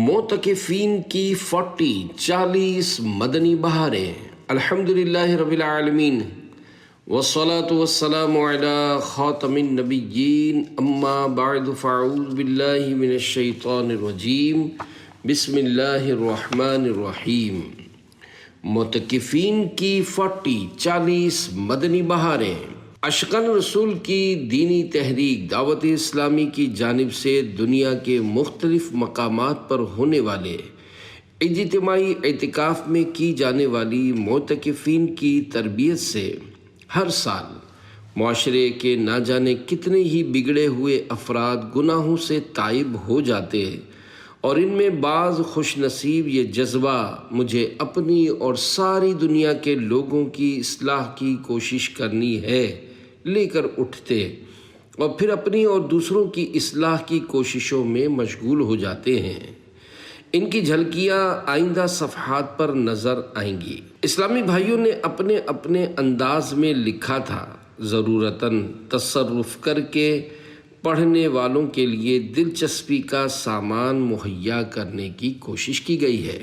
معتکفین کی 40 مدنی بہاریں۔ الحمدللہ رب العالمین والصلاة والسلام علی خاتم النبیین، اما بعد فاعوذ باللہ من الشیطان الرجیم، بسم اللہ الرحمن الرحیم۔ معتکفین کی 40 مدنی بہاریں۔ عاشقان رسول کی دینی تحریک دعوت اسلامی کی جانب سے دنیا کے مختلف مقامات پر ہونے والے اجتماعی اعتکاف میں کی جانے والی معتکفین کی تربیت سے ہر سال معاشرے کے نہ جانے کتنے ہی بگڑے ہوئے افراد گناہوں سے تائب ہو جاتے ہیں، اور ان میں بعض خوش نصیب یہ جذبہ مجھے اپنی اور ساری دنیا کے لوگوں کی اصلاح کی کوشش کرنی ہے لے کر اٹھتے، اور پھر اپنی اور دوسروں کی اصلاح کی کوششوں میں مشغول ہو جاتے ہیں۔ ان کی جھلکیاں آئندہ صفحات پر نظر آئیں گی۔ اسلامی بھائیوں نے اپنے اپنے انداز میں لکھا تھا، ضرورتاً تصرف کر کے پڑھنے والوں کے لیے دلچسپی کا سامان مہیا کرنے کی کوشش کی گئی ہے۔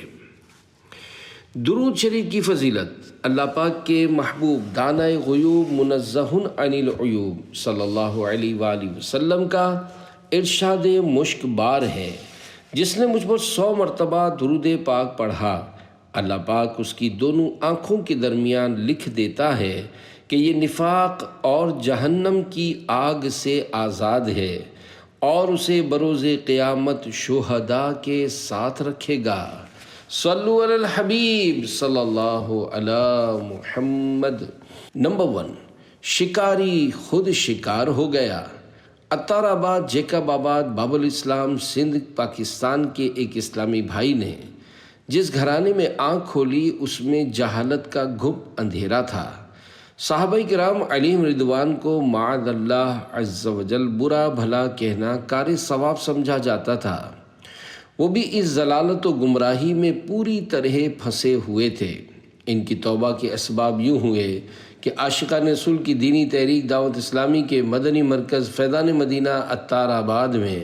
درود شریف کی فضیلت اللہ پاک کے محبوب دانہ غیوب منزہ عن العیوب صلی اللہ علیہ وآلہ وسلم کا ارشاد مشک بار ہے، جس نے مجھ پر 100 مرتبہ درود پاک پڑھا، اللہ پاک اس کی دونوں آنکھوں کے درمیان لکھ دیتا ہے کہ یہ نفاق اور جہنم کی آگ سے آزاد ہے، اور اسے بروز قیامت شہداء کے ساتھ رکھے گا۔ صلو علی الحبیب صلی اللہ علی محمد۔ نمبر 1، شکاری خود شکار ہو گیا۔ عطار آباد، جیکب آباد، باب الاسلام، سندھ، پاکستان کے ایک اسلامی بھائی نے جس گھرانے میں آنکھ کھولی اس میں جہالت کا گھپ اندھیرا تھا۔ صحابہ کرام علیہم رضوان کو معاذ اللہ عز وجل برا بھلا کہنا کار ثواب سمجھا جاتا تھا۔ وہ بھی اس ضلالت و گمراہی میں پوری طرح پھنسے ہوئے تھے۔ ان کی توبہ کے اسباب یوں ہوئے کہ عاشقان رسول کی دینی تحریک دعوت اسلامی کے مدنی مرکز فیضان مدینہ عطار آباد میں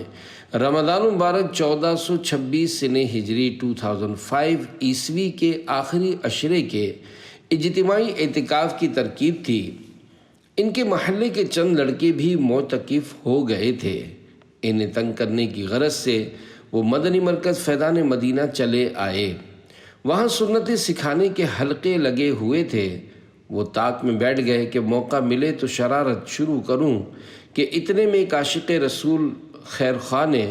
رمضان مبارک 1426 سنہ ہجری 2005 عیسوی کے آخری عشرے کے اجتماعی اعتکاف کی ترکیب تھی۔ ان کے محلے کے چند لڑکے بھی معتکف ہو گئے تھے۔ انہیں تنگ کرنے کی غرض سے وہ مدنی مرکز فیضان مدینہ چلے آئے۔ وہاں سنتیں سکھانے کے حلقے لگے ہوئے تھے۔ وہ طاق میں بیٹھ گئے کہ موقع ملے تو شرارت شروع کروں، کہ اتنے میں ایک عاشق رسول خیر خواہ نے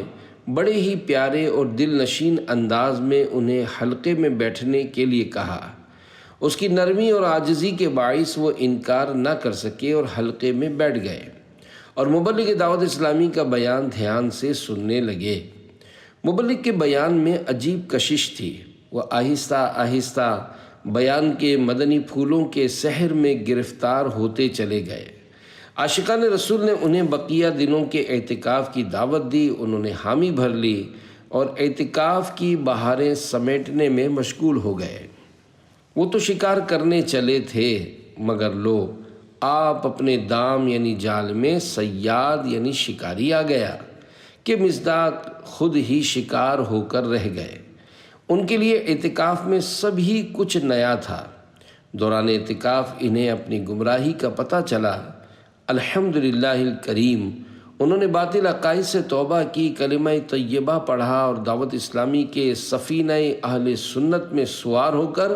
بڑے ہی پیارے اور دل نشین انداز میں انہیں حلقے میں بیٹھنے کے لیے کہا۔ اس کی نرمی اور عاجزی کے باعث وہ انکار نہ کر سکے اور حلقے میں بیٹھ گئے، اور مبلغ دعوت اسلامی کا بیان دھیان سے سننے لگے۔ مبلغ کے بیان میں عجیب کشش تھی۔ وہ آہستہ آہستہ بیان کے مدنی پھولوں کے سحر میں گرفتار ہوتے چلے گئے۔ عاشقان رسول نے انہیں بقیہ دنوں کے اعتکاف کی دعوت دی، انہوں نے حامی بھر لی اور اعتکاف کی بہاریں سمیٹنے میں مشغول ہو گئے۔ وہ تو شکار کرنے چلے تھے، مگر لو آپ اپنے دام یعنی جال میں صیاد یعنی شکاری آ گیا کہ مصداق خود ہی شکار ہو کر رہ گئے۔ ان کے لیے اعتکاف میں سبھی کچھ نیا تھا۔ دوران اعتکاف انہیں اپنی گمراہی کا پتہ چلا۔ الحمدللہ الکریم، انہوں نے باطل عقائد سے توبہ کی، کلمہ طیبہ پڑھا اور دعوت اسلامی کے سفینہ اہل سنت میں سوار ہو کر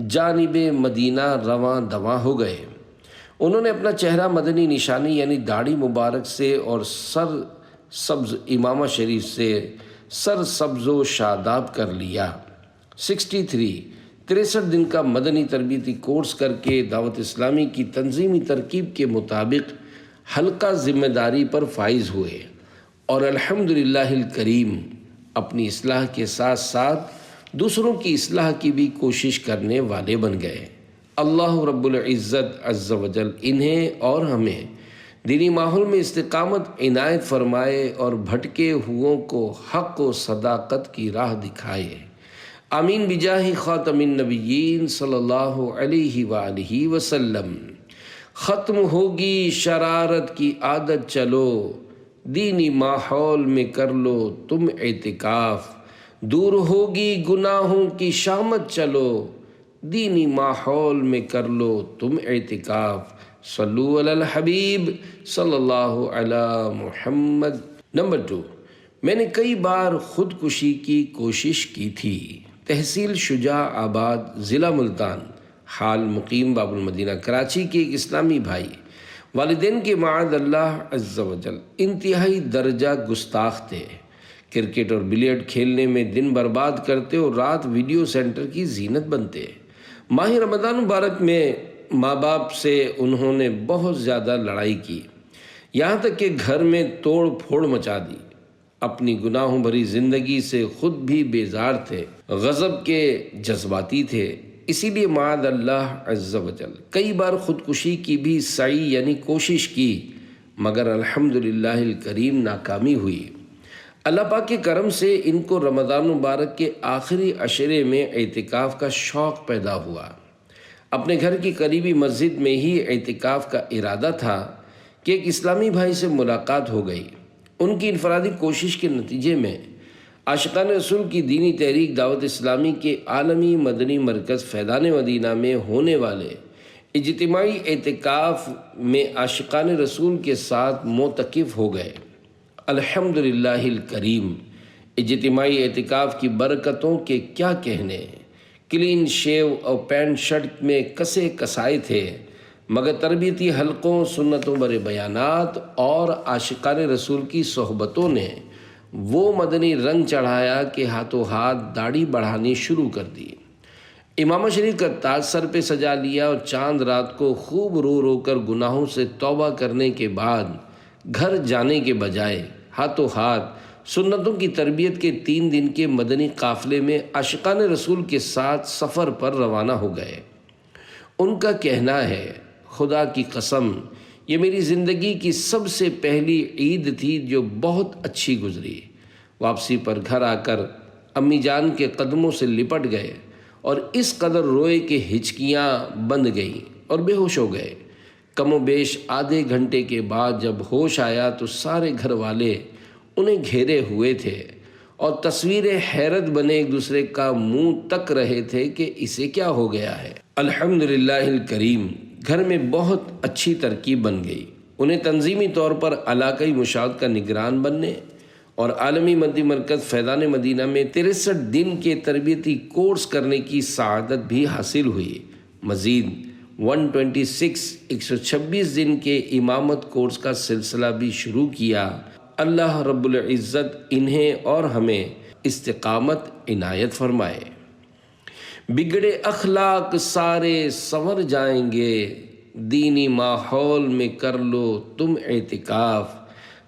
جانب مدینہ رواں دواں ہو گئے۔ انہوں نے اپنا چہرہ مدنی نشانی یعنی داڑھی مبارک سے اور سر سبز امامہ شریف سے سر سبز و شاداب کر لیا۔ 63 دن کا مدنی تربیتی کورس کر کے دعوت اسلامی کی تنظیمی ترکیب کے مطابق حلقہ ذمہ داری پر فائز ہوئے، اور الحمدللہ الکریم اپنی اصلاح کے ساتھ ساتھ دوسروں کی اصلاح کی بھی کوشش کرنے والے بن گئے۔ اللہ رب العزت عز وجل انہیں اور ہمیں دینی ماحول میں استقامت عنایت فرمائے اور بھٹکے ہوئوں کو حق و صداقت کی راہ دکھائے۔ آمین بجاہ خاتم النبیین صلی اللہ علیہ وآلہ وسلم۔ ختم ہوگی شرارت کی عادت، چلو دینی ماحول میں کر لو تم اعتکاف، دور ہوگی گناہوں کی شامت چلو، دینی ماحول میں کر لو تم اعتکاف، صلو علی الحبیب صلی اللہ علی محمد۔ نمبر 2، میں نے کئی بار خودکشی کی کوشش کی تھی۔ تحصیل شجاع آباد، ضلع ملتان، حال مقیم باب المدینہ کراچی کے ایک اسلامی بھائی، والدین کے معاذ اللہ عز و جل انتہائی درجہ گستاخ تھے۔ کرکٹ اور بلیئرڈ کھیلنے میں دن برباد کرتے اور رات ویڈیو سینٹر کی زینت بنتے۔ ماہ رمضان مبارک میں ماں باپ سے انہوں نے بہت زیادہ لڑائی کی، یہاں تک کہ گھر میں توڑ پھوڑ مچا دی۔ اپنی گناہوں بھری زندگی سے خود بھی بیزار تھے، غضب کے جذباتی تھے، اسی لیے معاذ اللہ عز و جل کئی بار خودکشی کی بھی سعی یعنی کوشش کی، مگر الحمدللہ الکریم ناکامی ہوئی۔ اللہ پاک کے کرم سے ان کو رمضان مبارک کے آخری عشرے میں اعتکاف کا شوق پیدا ہوا۔ اپنے گھر کی قریبی مسجد میں ہی اعتکاف کا ارادہ تھا کہ ایک اسلامی بھائی سے ملاقات ہو گئی۔ ان کی انفرادی کوشش کے نتیجے میں عاشقان رسول کی دینی تحریک دعوت اسلامی کے عالمی مدنی مرکز فیضان مدینہ میں ہونے والے اجتماعی اعتکاف میں عاشقان رسول کے ساتھ معتکف ہو گئے۔ الحمدللہ الکریم، اجتماعی اعتکاف کی برکتوں کے کیا کہنے۔ کلین شیو اور پینٹ شرٹ میں کسے کسائے تھے، مگر تربیتی حلقوں، سنتوں برے بیانات اور عاشقان رسول کی صحبتوں نے وہ مدنی رنگ چڑھایا کہ ہاتھوں ہاتھ داڑھی بڑھانی شروع کر دی۔ امامہ شریف کا تاج سر پہ سجا لیا اور چاند رات کو خوب رو رو کر گناہوں سے توبہ کرنے کے بعد گھر جانے کے بجائے ہاتھوں ہاتھ سنتوں کی تربیت کے 3 دن کے مدنی قافلے میں عاشقان رسول کے ساتھ سفر پر روانہ ہو گئے۔ ان کا کہنا ہے، خدا کی قسم یہ میری زندگی کی سب سے پہلی عید تھی جو بہت اچھی گزری۔ واپسی پر گھر آ کر امی جان کے قدموں سے لپٹ گئے اور اس قدر روئے کہ ہچکیاں بند گئیں اور بے ہوش ہو گئے۔ کم و بیش آدھے گھنٹے کے بعد جب ہوش آیا تو سارے گھر والے انہیں گھیرے ہوئے تھے اور تصویر حیرت بنے ایک دوسرے کا منہ تک رہے تھے کہ اسے کیا ہو گیا ہے۔ الحمدللہ الکریم، گھر میں بہت اچھی ترکیب بن گئی۔ انہیں تنظیمی طور پر علاقائی مشاہد کا نگران بننے اور عالمی مدنی مرکز فیضان مدینہ میں 63 دن کے تربیتی کورس کرنے کی سعادت بھی حاصل ہوئی۔ مزید 126 دن کے امامت کورس کا سلسلہ بھی شروع کیا۔ اللہ رب العزت انہیں اور ہمیں استقامت عنایت فرمائے۔ بگڑے اخلاق سارے سنور جائیں گے، دینی ماحول میں کر لو تم اعتکاف،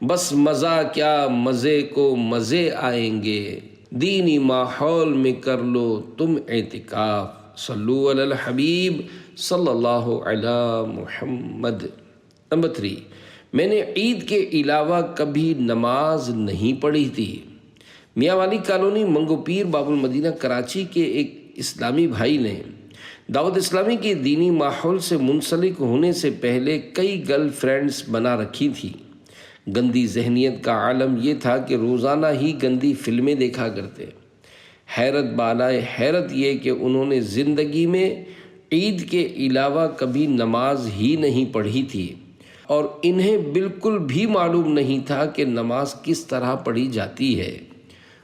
بس مزہ کیا مزے کو مزے آئیں گے، دینی ماحول میں کر لو تم اعتکاف، صلو علی الحبیب صلی اللہ علی محمد۔ نمبر 3، میں نے عید کے علاوہ کبھی نماز نہیں پڑھی تھی۔ میاں والی کالونی منگو پیر باب المدینہ کراچی کے ایک اسلامی بھائی نے دعوت اسلامی کے دینی ماحول سے منسلک ہونے سے پہلے کئی گرل فرینڈز بنا رکھی تھی۔ گندی ذہنیت کا عالم یہ تھا کہ روزانہ ہی گندی فلمیں دیکھا کرتے۔ حیرت بالائے حیرت یہ کہ انہوں نے زندگی میں عید کے علاوہ کبھی نماز ہی نہیں پڑھی تھی اور انہیں بالکل بھی معلوم نہیں تھا کہ نماز کس طرح پڑھی جاتی ہے۔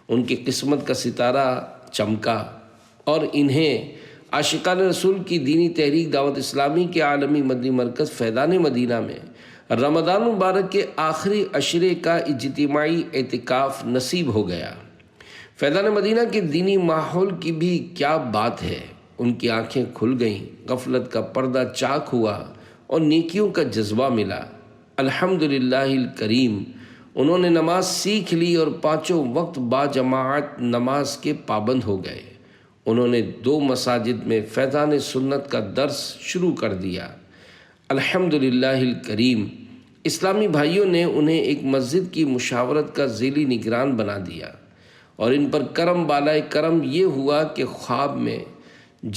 ان کی قسمت کا ستارہ چمکا اور انہیں عاشقان رسول کی دینی تحریک دعوت اسلامی کے عالمی مدنی مرکز فیضان مدینہ میں رمضان مبارک کے آخری عشرے کا اجتماعی اعتکاف نصیب ہو گیا۔ فیضان مدینہ کے دینی ماحول کی بھی کیا بات ہے۔ ان کی آنکھیں کھل گئیں، غفلت کا پردہ چاک ہوا اور نیکیوں کا جذبہ ملا۔ الحمدللہ الکریم، انہوں نے نماز سیکھ لی اور 5 وقت باجماعت نماز کے پابند ہو گئے۔ انہوں نے 2 مساجد میں فیضان سنت کا درس شروع کر دیا۔ الحمدللہ الکریم، اسلامی بھائیوں نے انہیں ایک مسجد کی مشاورت کا ذیلی نگران بنا دیا اور ان پر کرم بالائے کرم یہ ہوا کہ خواب میں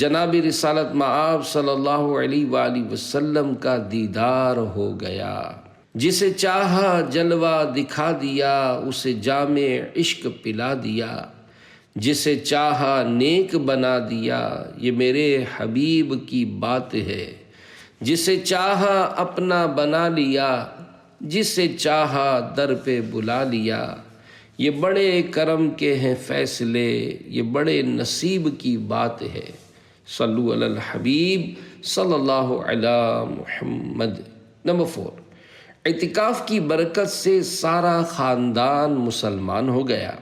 جناب رسالت مآب صلی اللہ علیہ وآلہ وسلم کا دیدار ہو گیا۔ جسے چاہا جلوہ دکھا دیا، اسے جام عشق پلا دیا، جسے چاہا نیک بنا دیا، یہ میرے حبیب کی بات ہے۔ جسے چاہا اپنا بنا لیا، جسے چاہا در پہ بلا لیا، یہ بڑے کرم کے ہیں فیصلے، یہ بڑے نصیب کی بات ہے۔ صلو علی الحبیب صلی اللہ علی محمد۔ نمبر 4، اعتکاف کی برکت سے سارا خاندان مسلمان ہو گیا۔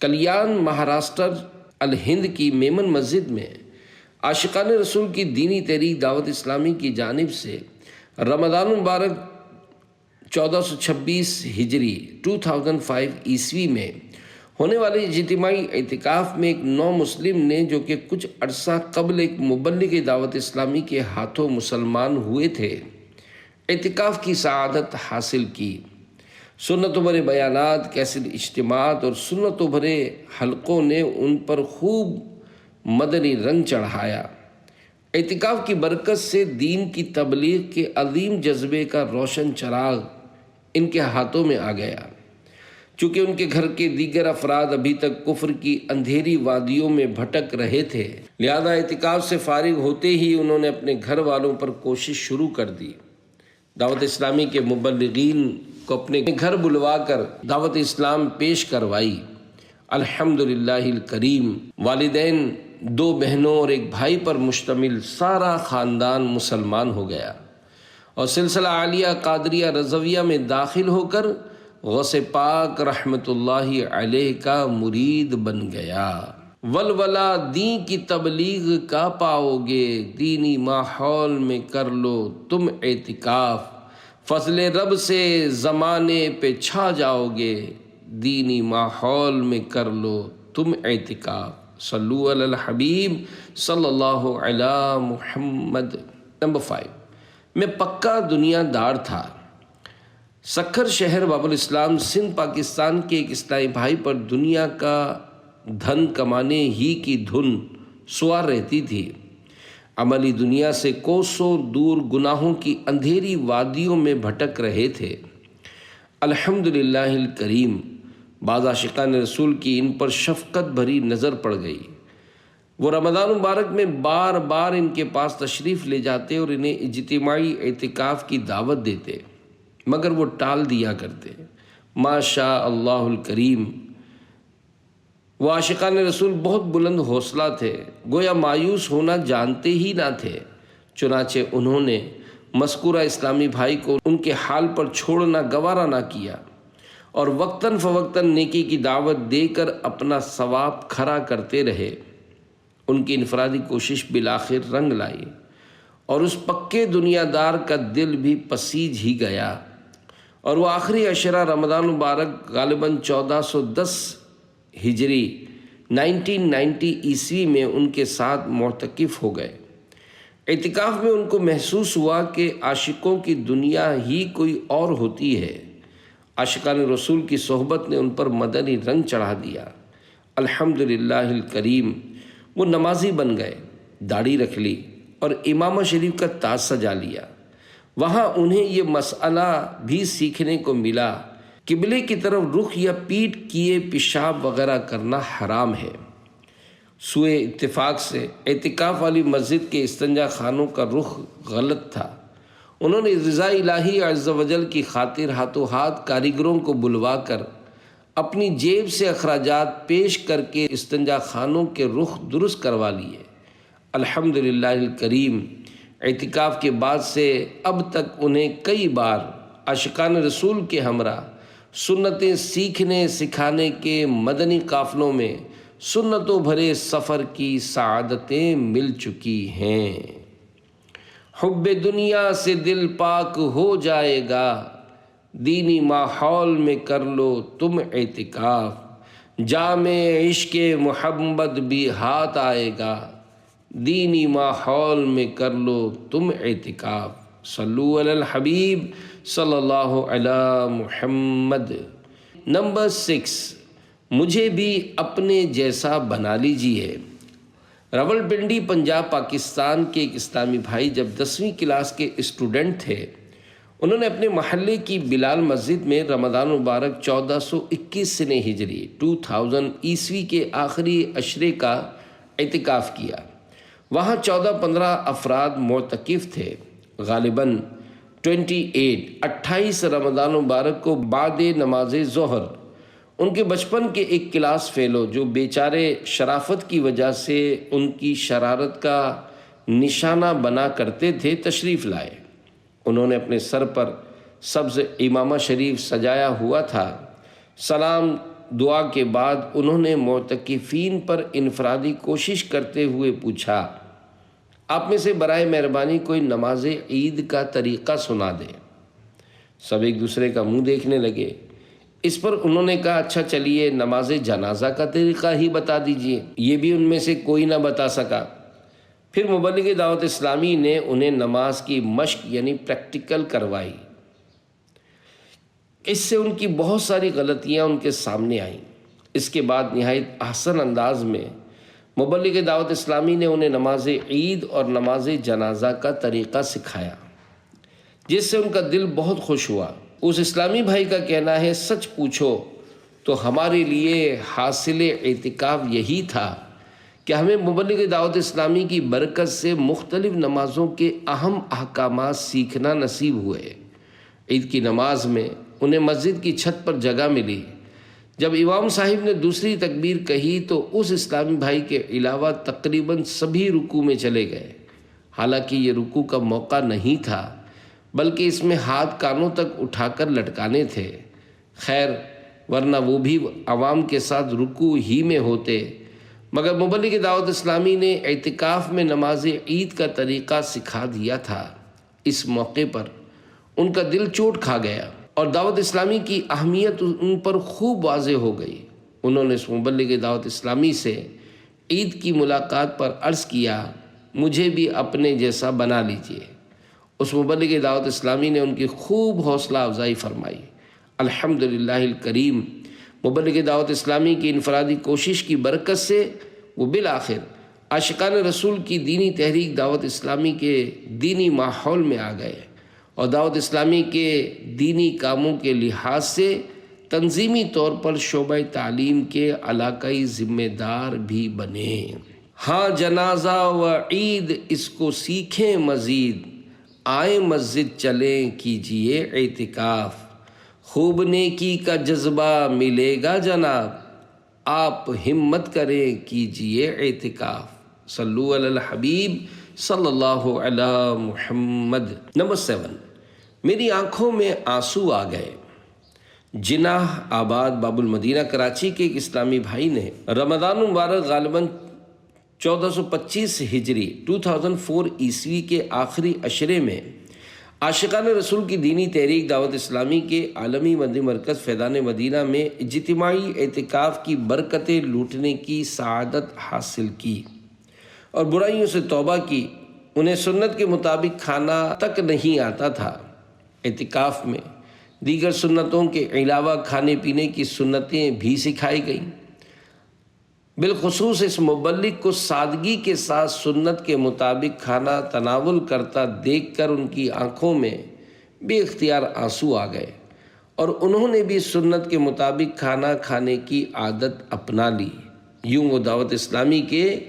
کلیان، مہاراشٹر، الہند کی میمن مسجد میں عاشقان رسول کی دینی تحریک دعوت اسلامی کی جانب سے رمضان المبارک 1426 ہجری 2005 عیسوی میں ہونے والے اجتماعی اعتکاف میں ایک نو مسلم نے، جو کہ کچھ عرصہ قبل ایک مبلغ دعوت اسلامی کے ہاتھوں مسلمان ہوئے تھے، اعتکاف کی سعادت حاصل کی۔ سنتوں بھرے بیانات، کیسٹ اجتماعات اور سنتوں بھرے حلقوں نے ان پر خوب مدنی رنگ چڑھایا۔ اعتکاف کی برکت سے دین کی تبلیغ کے عظیم جذبے کا روشن چراغ ان کے ہاتھوں میں آ گیا۔ چونکہ ان کے گھر کے دیگر افراد ابھی تک کفر کی اندھیری وادیوں میں بھٹک رہے تھے، لہذا اعتکاف سے فارغ ہوتے ہی انہوں نے اپنے گھر والوں پر کوشش شروع کر دی۔ دعوت اسلامی کے مبلغین کو اپنے گھر بلوا کر دعوت اسلام پیش کروائی۔ الحمدللہ الکریم، والدین، 2 بہنوں اور 1 بھائی پر مشتمل سارا خاندان مسلمان ہو گیا اور سلسلہ عالیہ قادریہ رضویہ میں داخل ہو کر غوث پاک رحمت اللہ علیہ کا مرید بن گیا۔ ولولہ دین کی تبلیغ کا پاؤ گے، دینی ماحول میں کر لو تم اعتکاف، فضل رب سے زمانے پہ چھا جاؤ گے، دینی ماحول میں کر لو تم اعتکاف۔ صلو علی الحبیب صلی اللہ علی محمد۔ نمبر 5، میں پکا دنیا دار تھا۔ سکھر شہر باب الاسلام، سندھ، پاکستان کے ایک اسلامی بھائی پر دنیا کا دھن کمانے ہی کی دھن سوار رہتی تھی۔ عملی دنیا سے کوسوں دور گناہوں کی اندھیری وادیوں میں بھٹک رہے تھے۔ الحمدللہ الکریم، بعض عاشقان رسول کی ان پر شفقت بھری نظر پڑ گئی۔ وہ رمضان مبارک میں بار بار ان کے پاس تشریف لے جاتے اور انہیں اجتماعی اعتکاف کی دعوت دیتے، مگر وہ ٹال دیا کرتے۔ ماشاء اللہ الکریم، وہ عاشقان رسول بہت بلند حوصلہ تھے، گویا مایوس ہونا جانتے ہی نہ تھے۔ چنانچہ انہوں نے مذکورہ اسلامی بھائی کو ان کے حال پر چھوڑنا گوارا نہ کیا اور وقتاً فوقتاً نیکی کی دعوت دے کر اپنا ثواب کھڑا کرتے رہے۔ ان کی انفرادی کوشش بالآخر رنگ لائی اور اس پکے دنیا دار کا دل بھی پسیج ہی گیا، اور وہ آخری عشرہ رمضان مبارک غالباً 1410 ہجری 1990 عیسوی میں ان کے ساتھ معتکف ہو گئے۔ اعتکاف میں ان کو محسوس ہوا کہ عاشقوں کی دنیا ہی کوئی اور ہوتی ہے۔ عاشقان رسول کی صحبت نے ان پر مدنی رنگ چڑھا دیا۔ الحمدللہ الکریم، وہ نمازی بن گئے، داڑھی رکھ لی اور امامہ شریف کا تاج سجا لیا۔ وہاں انہیں یہ مسئلہ بھی سیکھنے کو ملا، قبلے کی طرف رخ یا پیٹھ کیے پیشاب وغیرہ کرنا حرام ہے۔ سوئے اتفاق سے اعتکاف والی مسجد کے استنجا خانوں کا رخ غلط تھا۔ انہوں نے رضا الہی عز و جل کی خاطر ہاتھوں ہاتھ کاریگروں کو بلوا کر اپنی جیب سے اخراجات پیش کر کے استنجا خانوں کے رخ درست کروا لیے۔ الحمدللہ الکریم، اعتکاف کے بعد سے اب تک انہیں کئی بار عاشقان رسول کے ہمراہ سنتیں سیکھنے سکھانے کے مدنی قافلوں میں سنتوں بھرے سفر کی سعادتیں مل چکی ہیں۔ حب دنیا سے دل پاک ہو جائے گا، دینی ماحول میں کر لو تم اعتکاف، جام عشق محمد بھی ہاتھ آئے گا، دینی ماحول میں کر لو تم اعتکاف۔ صلو علی الحبیب صلی اللہ علی محمد۔ نمبر 6، مجھے بھی اپنے جیسا بنا لیجیے۔ راولپنڈی، پنجاب، پاکستان کے ایک اسلامی بھائی جب 10ویں کلاس کے اسٹوڈنٹ تھے، انہوں نے اپنے محلے کی بلال مسجد میں رمضان مبارک 1421 سنہ ہجری 2000 عیسوی کے آخری عشرے کا اعتکاف کیا۔ وہاں 14-15 افراد معتکف تھے۔ غالباً 28 رمضان مبارک کو بعد نماز ظہر ان کے بچپن کے ایک کلاس فیلو جو بیچارے شرافت کی وجہ سے ان کی شرارت کا نشانہ بنا کرتے تھے تشریف لائے۔ انہوں نے اپنے سر پر سبز امامہ شریف سجایا ہوا تھا۔ سلام دعا کے بعد انہوں نے معتکفین پر انفرادی کوشش کرتے ہوئے پوچھا، آپ میں سے برائے مہربانی کوئی نماز عید کا طریقہ سنا دے۔ سب ایک دوسرے کا منہ دیکھنے لگے۔ اس پر انہوں نے کہا، اچھا چلیے نماز جنازہ کا طریقہ ہی بتا دیجئے۔ یہ بھی ان میں سے کوئی نہ بتا سکا۔ پھر مبلغ دعوت اسلامی نے انہیں نماز کی مشق یعنی پریکٹیکل کروائی۔ اس سے ان کی بہت ساری غلطیاں ان کے سامنے آئیں۔ اس کے بعد نہایت احسن انداز میں مبلغ دعوت اسلامی نے انہیں نماز عید اور نماز جنازہ کا طریقہ سکھایا، جس سے ان کا دل بہت خوش ہوا۔ اس اسلامی بھائی کا کہنا ہے، سچ پوچھو تو ہمارے لیے حاصل اعتکاف یہی تھا کہ ہمیں مبلغ دعوت اسلامی کی برکت سے مختلف نمازوں کے اہم احکامات سیکھنا نصیب ہوئے۔ عید کی نماز میں انہیں مسجد کی چھت پر جگہ ملی۔ جب امام صاحب نے دوسری تکبیر کہی تو اس اسلامی بھائی کے علاوہ تقریباً سبھی رکوع میں چلے گئے۔ حالانکہ یہ رکوع کا موقع نہیں تھا، بلکہ اس میں ہاتھ کانوں تک اٹھا کر لٹکانے تھے۔ خیر، ورنہ وہ بھی عوام کے ساتھ رکوع ہی میں ہوتے، مگر مبلغ دعوت اسلامی نے اعتکاف میں نماز عید کا طریقہ سکھا دیا تھا۔ اس موقع پر ان کا دل چوٹ کھا گیا اور دعوت اسلامی کی اہمیت ان پر خوب واضح ہو گئی۔ انہوں نے اس مبلغ دعوت اسلامی سے عید کی ملاقات پر عرض کیا، مجھے بھی اپنے جیسا بنا لیجئے۔ اس مبلغ دعوت اسلامی نے ان کی خوب حوصلہ افزائی فرمائی۔ الحمدللہ الکریم، مبلغ دعوت اسلامی کی انفرادی کوشش کی برکت سے وہ بالآخر عاشقان رسول کی دینی تحریک دعوت اسلامی کے دینی ماحول میں آ گئے اور دعوت اسلامی کے دینی کاموں کے لحاظ سے تنظیمی طور پر شعبہ تعلیم کے علاقائی ذمہ دار بھی بنے۔ ہاں جنازہ و عید اس کو سیکھیں مزید، آئیں مسجد چلیں کیجئے اعتکاف، خوب نیکی کا جذبہ ملے گا جناب، آپ ہمت کریں کیجئے اعتکاف۔ صلو علی الحبیب صلی اللہ علی محمد۔ نمبر 7، میری آنکھوں میں آنسو آ گئے۔ جناح آباد باب المدینہ کراچی کے ایک اسلامی بھائی نے رمضان مبارک غالباً 1425 ہجری 2004 عیسوی کے آخری عشرے میں عاشقان رسول کی دینی تحریک دعوت اسلامی کے عالمی مدنی مرکز فیضان مدینہ میں اجتماعی اعتکاف کی برکتیں لوٹنے کی سعادت حاصل کی اور برائیوں سے توبہ کی۔ انہیں سنت کے مطابق کھانا تک نہیں آتا تھا۔ اعتکاف میں دیگر سنتوں کے علاوہ کھانے پینے کی سنتیں بھی سکھائی گئیں۔ بالخصوص اس مبلغ کو سادگی کے ساتھ سنت کے مطابق کھانا تناول کرتا دیکھ کر ان کی آنکھوں میں بے اختیار آنسو آ گئے اور انہوں نے بھی سنت کے مطابق کھانا کھانے کی عادت اپنا لی۔ یوں وہ دعوت اسلامی کے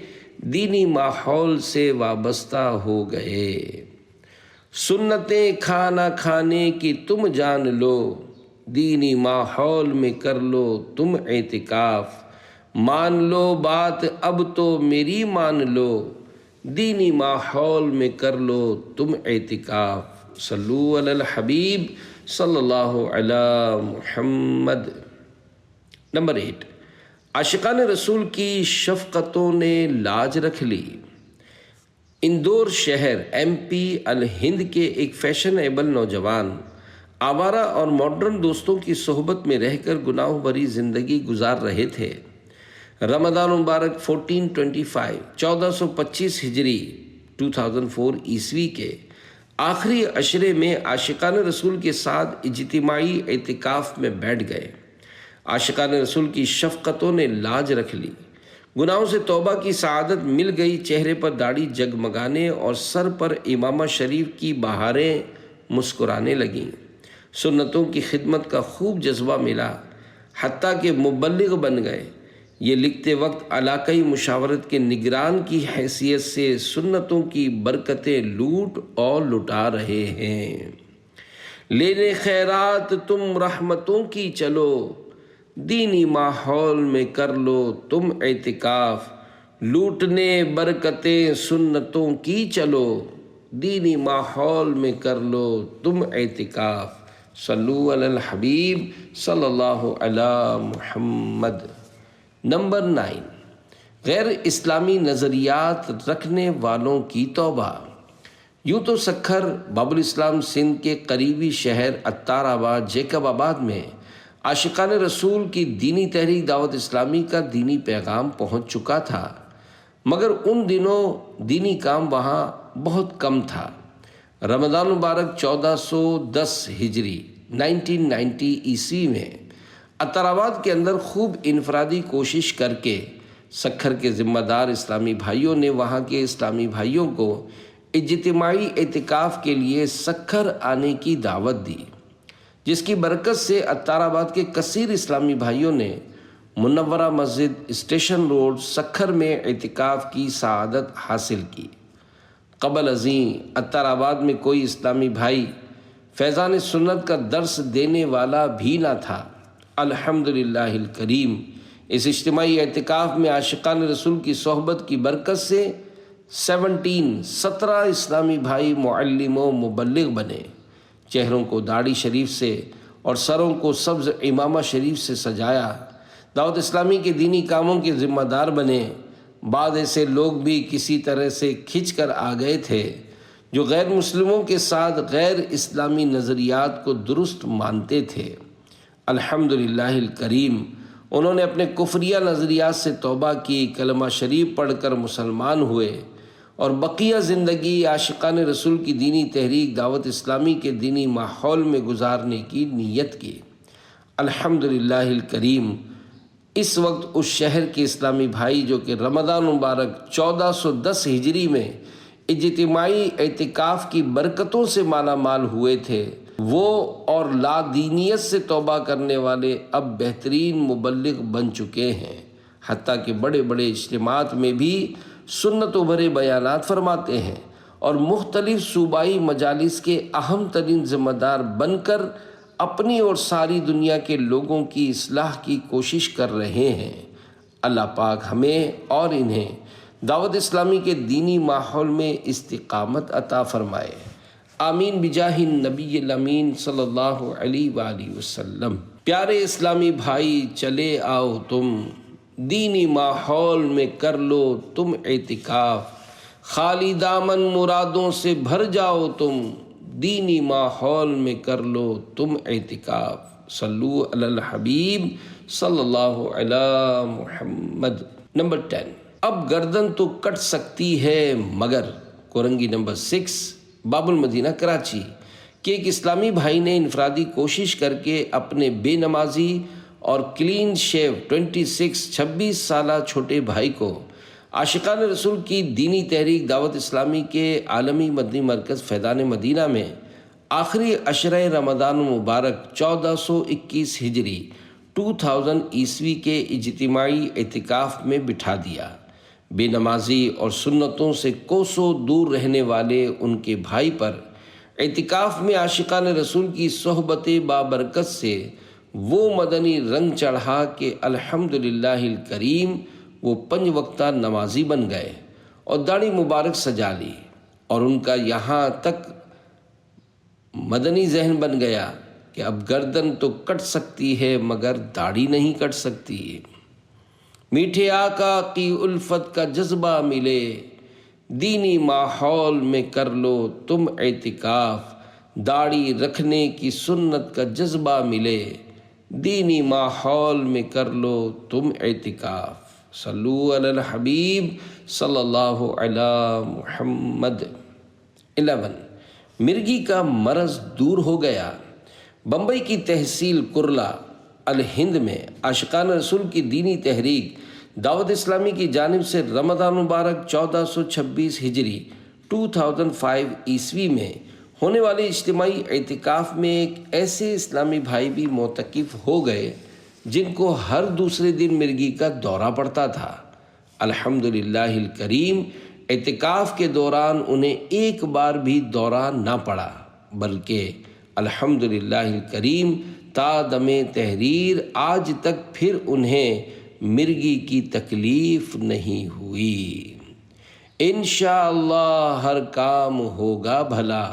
دینی ماحول سے وابستہ ہو گئے۔ سنتیں کھانا کھانے کی تم جان لو، دینی ماحول میں کر لو تم اعتکاف، مان لو بات اب تو میری مان لو، دینی ماحول میں کر لو تم اعتکاف۔ صلو علی الحبیب صلی اللہ علی محمد۔ نمبر 8، عاشقان رسول کی شفقتوں نے لاج رکھ لی۔ اندور شہر MP الہند کے ایک فیشنیبل نوجوان آوارہ اور ماڈرن دوستوں کی صحبت میں رہ کر گناہ بھری زندگی گزار رہے تھے۔ رمضان مبارک 1425 ہجری 2004 عیسوی کے آخری عشرے میں عاشقان رسول کے ساتھ اجتماعی اعتکاف میں بیٹھ گئے۔ عاشقان رسول کی شفقتوں نے لاج رکھ لی، گناہوں سے توبہ کی سعادت مل گئی، چہرے پر داڑھی جگمگانے اور سر پر امامہ شریف کی بہاریں مسکرانے لگیں۔ سنتوں کی خدمت کا خوب جذبہ ملا، حتیٰ کہ مبلغ بن گئے۔ یہ لکھتے وقت علاقائی مشاورت کے نگران کی حیثیت سے سنتوں کی برکتیں لوٹ اور لٹا رہے ہیں۔ لینے خیرات تم رحمتوں کی چلو، دینی ماحول میں کر لو تم اعتکاف، لوٹنے برکتیں سنتوں کی چلو، دینی ماحول میں کر لو تم اعتکاف۔ صلو علی الحبیب صلی اللہ علی محمد۔ نمبر 9، غیر اسلامی نظریات رکھنے والوں کی توبہ۔ یوں تو سکھر باب الاسلام سندھ کے قریبی شہر اتار آباد جیکب آباد میں عاشقان رسول کی دینی تحریک دعوت اسلامی کا دینی پیغام پہنچ چکا تھا، مگر ان دنوں دینی کام وہاں بہت کم تھا۔ رمضان مبارک 1410 ہجری 1990 عیسوی میں اتار آباد کے اندر خوب انفرادی کوشش کر کے سکھر کے ذمہ دار اسلامی بھائیوں نے وہاں کے اسلامی بھائیوں کو اجتماعی اعتکاف کے لیے سکھر آنے کی دعوت دی، جس کی برکت سے اتار آباد کے کثیر اسلامی بھائیوں نے منورہ مسجد اسٹیشن روڈ سکھر میں اعتکاف کی سعادت حاصل کی۔ قبل ازیں اتار آباد میں کوئی اسلامی بھائی فیضان سنت کا درس دینے والا بھی نہ تھا۔ الحمدللہ الکریم، اس اجتماعی اعتکاف میں عاشقان رسول کی صحبت کی برکت سے 17 اسلامی بھائی معلم و مبلغ بنے۔ چہروں کو داڑھی شریف سے اور سروں کو سبز امامہ شریف سے سجایا، دعوت اسلامی کے دینی کاموں کے ذمہ دار بنے۔ بعض ایسے لوگ بھی کسی طرح سے کھنچ کر آ گئے تھے جو غیر مسلموں کے ساتھ غیر اسلامی نظریات کو درست مانتے تھے۔ الحمدللہ الکریم، انہوں نے اپنے کفریہ نظریات سے توبہ کی، کلمہ شریف پڑھ کر مسلمان ہوئے اور بقیہ زندگی عاشقان رسول کی دینی تحریک دعوت اسلامی کے دینی ماحول میں گزارنے کی نیت کی۔ الحمدللہ الکریم، اس وقت اس شہر کے اسلامی بھائی جو کہ رمضان مبارک 1410 ہجری میں اجتماعی اعتکاف کی برکتوں سے مالا مال ہوئے تھے، وہ اور لا دینیت سے توبہ کرنے والے اب بہترین مبلغ بن چکے ہیں، حتیٰ کہ بڑے بڑے اجتماعات میں بھی سنت و بھرے بیانات فرماتے ہیں اور مختلف صوبائی مجالس کے اہم ترین ذمہ دار بن کر اپنی اور ساری دنیا کے لوگوں کی اصلاح کی کوشش کر رہے ہیں۔ اللہ پاک ہمیں اور انہیں دعوت اسلامی کے دینی ماحول میں استقامت عطا فرمائے، آمین بجاہ النبی الامین صلی اللہ علیہ وآلہ وسلم۔ پیارے اسلامی بھائی، چلے آؤ تم دینی ماحول میں کر لو تم اعتکاف، خالی دامن مرادوں سے بھر جاؤ تم دینی ماحول میں کر لو تم اعتکاف۔ صلو علی الحبیب صلی اللہ علی محمد۔ نمبر 10، اب گردن تو کٹ سکتی ہے مگر، کورنگی نمبر 6، باب المدینہ کراچی کہ ایک اسلامی بھائی نے انفرادی کوشش کر کے اپنے بے نمازی اور کلین شیو 26 سالہ چھوٹے بھائی کو عاشقان رسول کی دینی تحریک دعوت اسلامی کے عالمی مدنی مرکز فیضان مدینہ میں آخری عشرہ رمضان مبارک 1421 ہجری 2000 عیسوی کے اجتماعی اعتکاف میں بٹھا دیا۔ بے نمازی اور سنتوں سے کوسوں دور رہنے والے ان کے بھائی پر اعتکاف میں عاشقان رسول کی صحبت بابرکت سے وہ مدنی رنگ چڑھا کہ الحمدللہ الکریم وہ 5 وقتہ نمازی بن گئے اور داڑھی مبارک سجا لی، اور ان کا یہاں تک مدنی ذہن بن گیا کہ اب گردن تو کٹ سکتی ہے مگر داڑھی نہیں کٹ سکتی۔ میٹھے آقا کی الفت کا جذبہ ملے، دینی ماحول میں کر لو تم اعتکاف، داڑھی رکھنے کی سنت کا جذبہ ملے، دینی ماحول میں کر لو تم اعتکاف۔ صلو علی الحبیب صلی اللہ علی محمد۔ 11، مرگی کا مرض دور ہو گیا۔ بمبئی کی تحصیل کرلا الہند میں عاشقان رسول کی دینی تحریک دعوت اسلامی کی جانب سے رمضان مبارک 1426 ہجری 2005 عیسوی میں ہونے والے اجتماعی اعتکاف میں ایک ایسے اسلامی بھائی بھی معتکف ہو گئے جن کو ہر دوسرے دن مرگی کا دورہ پڑتا تھا۔ الحمدللہ الکریم، اعتکاف کے دوران انہیں ایک بار بھی دورہ نہ پڑا، بلکہ الحمدللہ الکریم تا دم تحریر آج تک پھر انہیں مرگی کی تکلیف نہیں ہوئی۔ انشاءاللہ ہر کام ہوگا بھلا،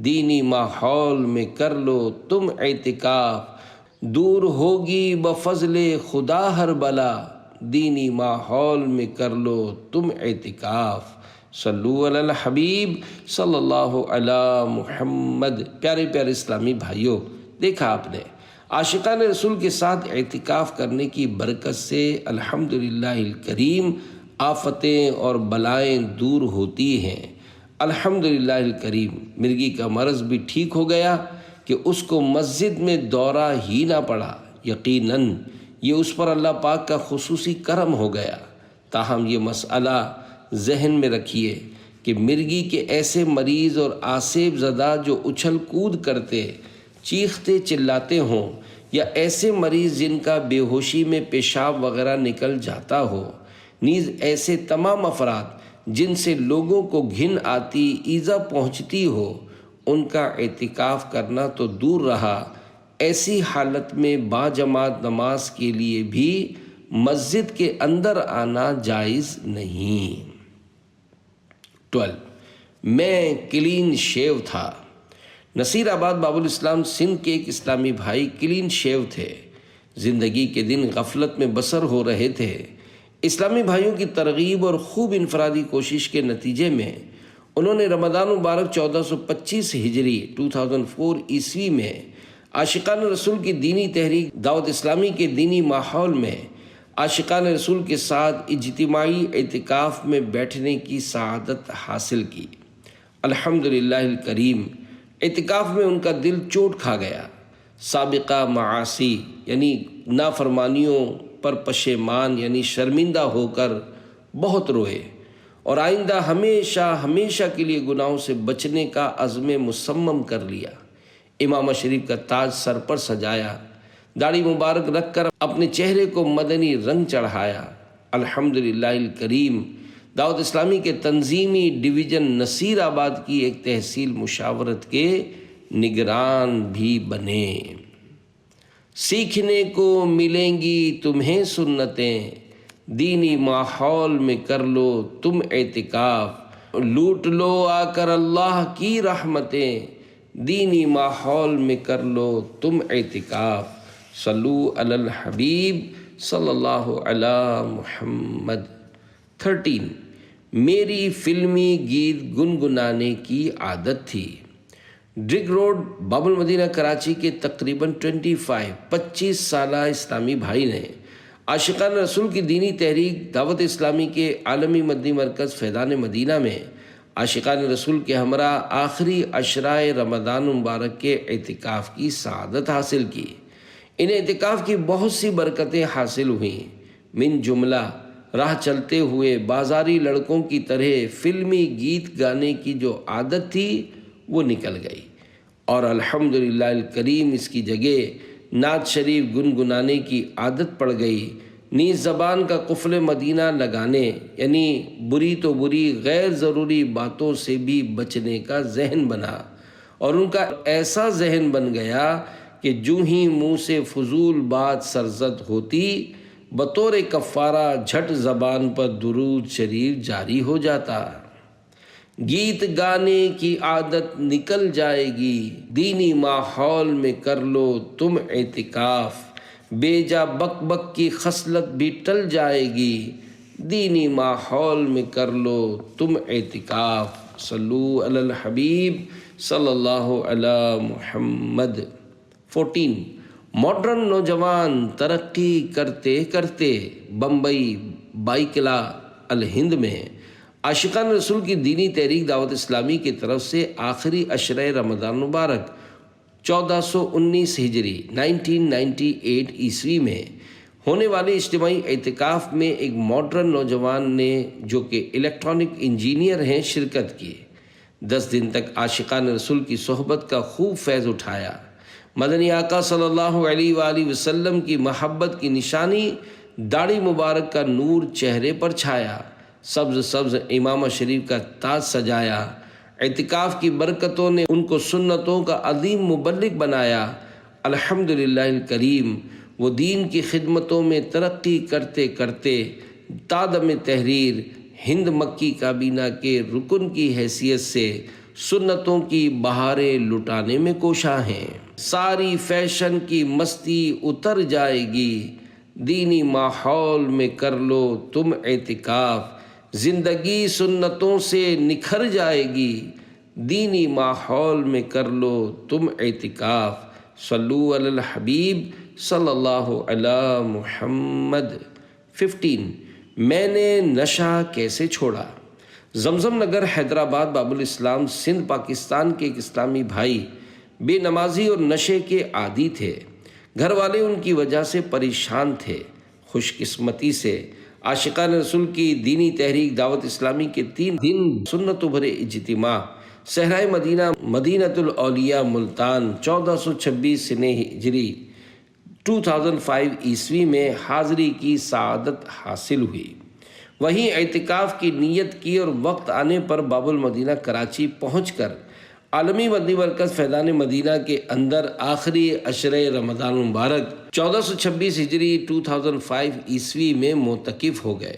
دینی ماحول میں کر لو تم اعتکاف، دور ہوگی بفضل خدا ہر بلا، دینی ماحول میں کر لو تم اعتکاف۔ صلو علی الحبیب صلی اللہ علی محمد۔ پیارے پیارے اسلامی بھائیوں، دیکھا آپ نے عاشقان رسول کے ساتھ اعتکاف کرنے کی برکت سے الحمدللہ الکریم آفتیں اور بلائیں دور ہوتی ہیں۔ الحمدللہ الکریم مرگی کا مرض بھی ٹھیک ہو گیا کہ اس کو مسجد میں دورہ ہی نہ پڑا۔ یقیناً یہ اس پر اللہ پاک کا خصوصی کرم ہو گیا۔ تاہم یہ مسئلہ ذہن میں رکھیے کہ مرگی کے ایسے مریض اور آسیب زدہ جو اچھل کود کرتے، چیختے چلاتے ہوں، یا ایسے مریض جن کا بے ہوشی میں پیشاب وغیرہ نکل جاتا ہو، نیز ایسے تمام افراد جن سے لوگوں کو گھن آتی، ایذا پہنچتی ہو، ان کا اعتکاف کرنا تو دور رہا، ایسی حالت میں باجماعت نماز کے لیے بھی مسجد کے اندر آنا جائز نہیں۔ 12 میں کلین شیو تھا۔ نصیر آباد باب الاسلام سندھ کے ایک اسلامی بھائی کلین شیو تھے۔ زندگی کے دن غفلت میں بسر ہو رہے تھے۔ اسلامی بھائیوں کی ترغیب اور خوب انفرادی کوشش کے نتیجے میں انہوں نے رمضان مبارک 1425 ہجری 2004 عیسوی میں عاشقان رسول کی دینی تحریک دعوت اسلامی کے دینی ماحول میں عاشقان رسول کے ساتھ اجتماعی اعتکاف میں بیٹھنے کی سعادت حاصل کی۔ الحمدللہ الکریم اعتکاف میں ان کا دل چوٹ کھا گیا۔ سابقہ معاصی یعنی نافرمانیوں پر پشیمان یعنی شرمندہ ہو کر بہت روئے اور آئندہ ہمیشہ کے لیے گناہوں سے بچنے کا عزم مصمم کر لیا۔ امامہ شریف کا تاج سر پر سجایا، داڑھی مبارک رکھ کر اپنے چہرے کو مدنی رنگ چڑھایا۔ الحمدللہ الکریم دعوت اسلامی کے تنظیمی ڈویژن نصیر آباد کی ایک تحصیل مشاورت کے نگران بھی بنے۔ سیکھنے کو ملیں گی تمہیں سنتیں، دینی ماحول میں کر لو تم اعتکاف، لوٹ لو آ کر اللہ کی رحمتیں، دینی ماحول میں کر لو تم اعتکاف۔ صلو علی الحبیب صلی اللہ علی محمد۔ 13 میری فلمی گیت گنگنانے کی عادت تھی۔ ڈرگ روڈ باب المدینہ کراچی کے تقریباً 25 سالہ اسلامی بھائی نے عاشقان رسول کی دینی تحریک دعوت اسلامی کے عالمی مدنی مرکز فیضان مدینہ میں عاشقان رسول کے ہمراہ آخری عشرۂ رمضان مبارک کے اعتکاف کی سعادت حاصل کی۔ ان اعتکاف کی بہت سی برکتیں حاصل ہوئیں، من جملہ راہ چلتے ہوئے بازاری لڑکوں کی طرح فلمی گیت گانے کی جو عادت تھی وہ نکل گئی، اور الحمدللہ الکریم اس کی جگہ نعت شریف گنگنانے کی عادت پڑ گئی۔ نیز زبان کا قفل مدینہ لگانے یعنی بری تو بری غیر ضروری باتوں سے بھی بچنے کا ذہن بنا، اور ان کا ایسا ذہن بن گیا کہ جو ہی منہ سے فضول بات سرزد ہوتی بطور کفارہ جھٹ زبان پر درود شریف جاری ہو جاتا۔ گیت گانے کی عادت نکل جائے گی، دینی ماحول میں کر لو تم اعتکاف، بے جا بک بک کی خصلت بھی ٹل جائے گی، دینی ماحول میں کر لو تم اعتکاف۔ صلو علی الحبیب صلی اللہ علی محمد۔ 14 ماڈرن نوجوان ترقی کرتے کرتے بمبئی بائکلا الہند میں عاشقان رسول کی دینی تحریک دعوت اسلامی کی طرف سے آخری عشرۂ رمضان مبارک 1419 ہجری 1998 عیسوی میں ہونے والے اجتماعی اعتکاف میں ایک ماڈرن نوجوان نے جو کہ الیکٹرانک انجینئر ہیں شرکت کی۔ 10 دن تک عاشقان رسول کی صحبت کا خوب فیض اٹھایا۔ مدنی آقا صلی اللہ علیہ وآلہ وسلم کی محبت کی نشانی داڑھی مبارک کا نور چہرے پر چھایا، سبز سبز امامہ شریف کا تاج سجایا۔ اعتکاف کی برکتوں نے ان کو سنتوں کا عظیم مبلغ بنایا۔ الحمدللہ الکریم، وہ دین کی خدمتوں میں ترقی کرتے کرتے تادم تحریر ہند مکی کابینہ کے رکن کی حیثیت سے سنتوں کی بہاریں لٹانے میں کوشاں ہیں۔ ساری فیشن کی مستی اتر جائے گی، دینی ماحول میں کر لو تم اعتکاف، زندگی سنتوں سے نکھر جائے گی، دینی ماحول میں کر لو تم اعتکاف۔ صلو علی الحبیب صلی اللہ علی محمد۔ 15 میں نے نشہ کیسے چھوڑا۔ زمزم نگر حیدرآباد باب الاسلام سندھ پاکستان کے ایک اسلامی بھائی بے نمازی اور نشے کے عادی تھے۔ گھر والے ان کی وجہ سے پریشان تھے۔ خوش قسمتی سے عاشقان رسول کی دینی تحریک دعوت اسلامی کے 3 دن سنتوں بھرے اجتماع صحرائے مدینہ مدینۃ الاولیاء ملتان 1426 سنہ ہجری 2005 عیسوی میں حاضری کی سعادت حاصل ہوئی۔ وہیں اعتکاف کی نیت کی اور وقت آنے پر باب المدینہ کراچی پہنچ کر عالمی مدنی مرکز فیضان مدینہ کے اندر آخری عشرے رمضان المبارک 1426 ہجری 2005 عیسوی میں معتکف ہو گئے۔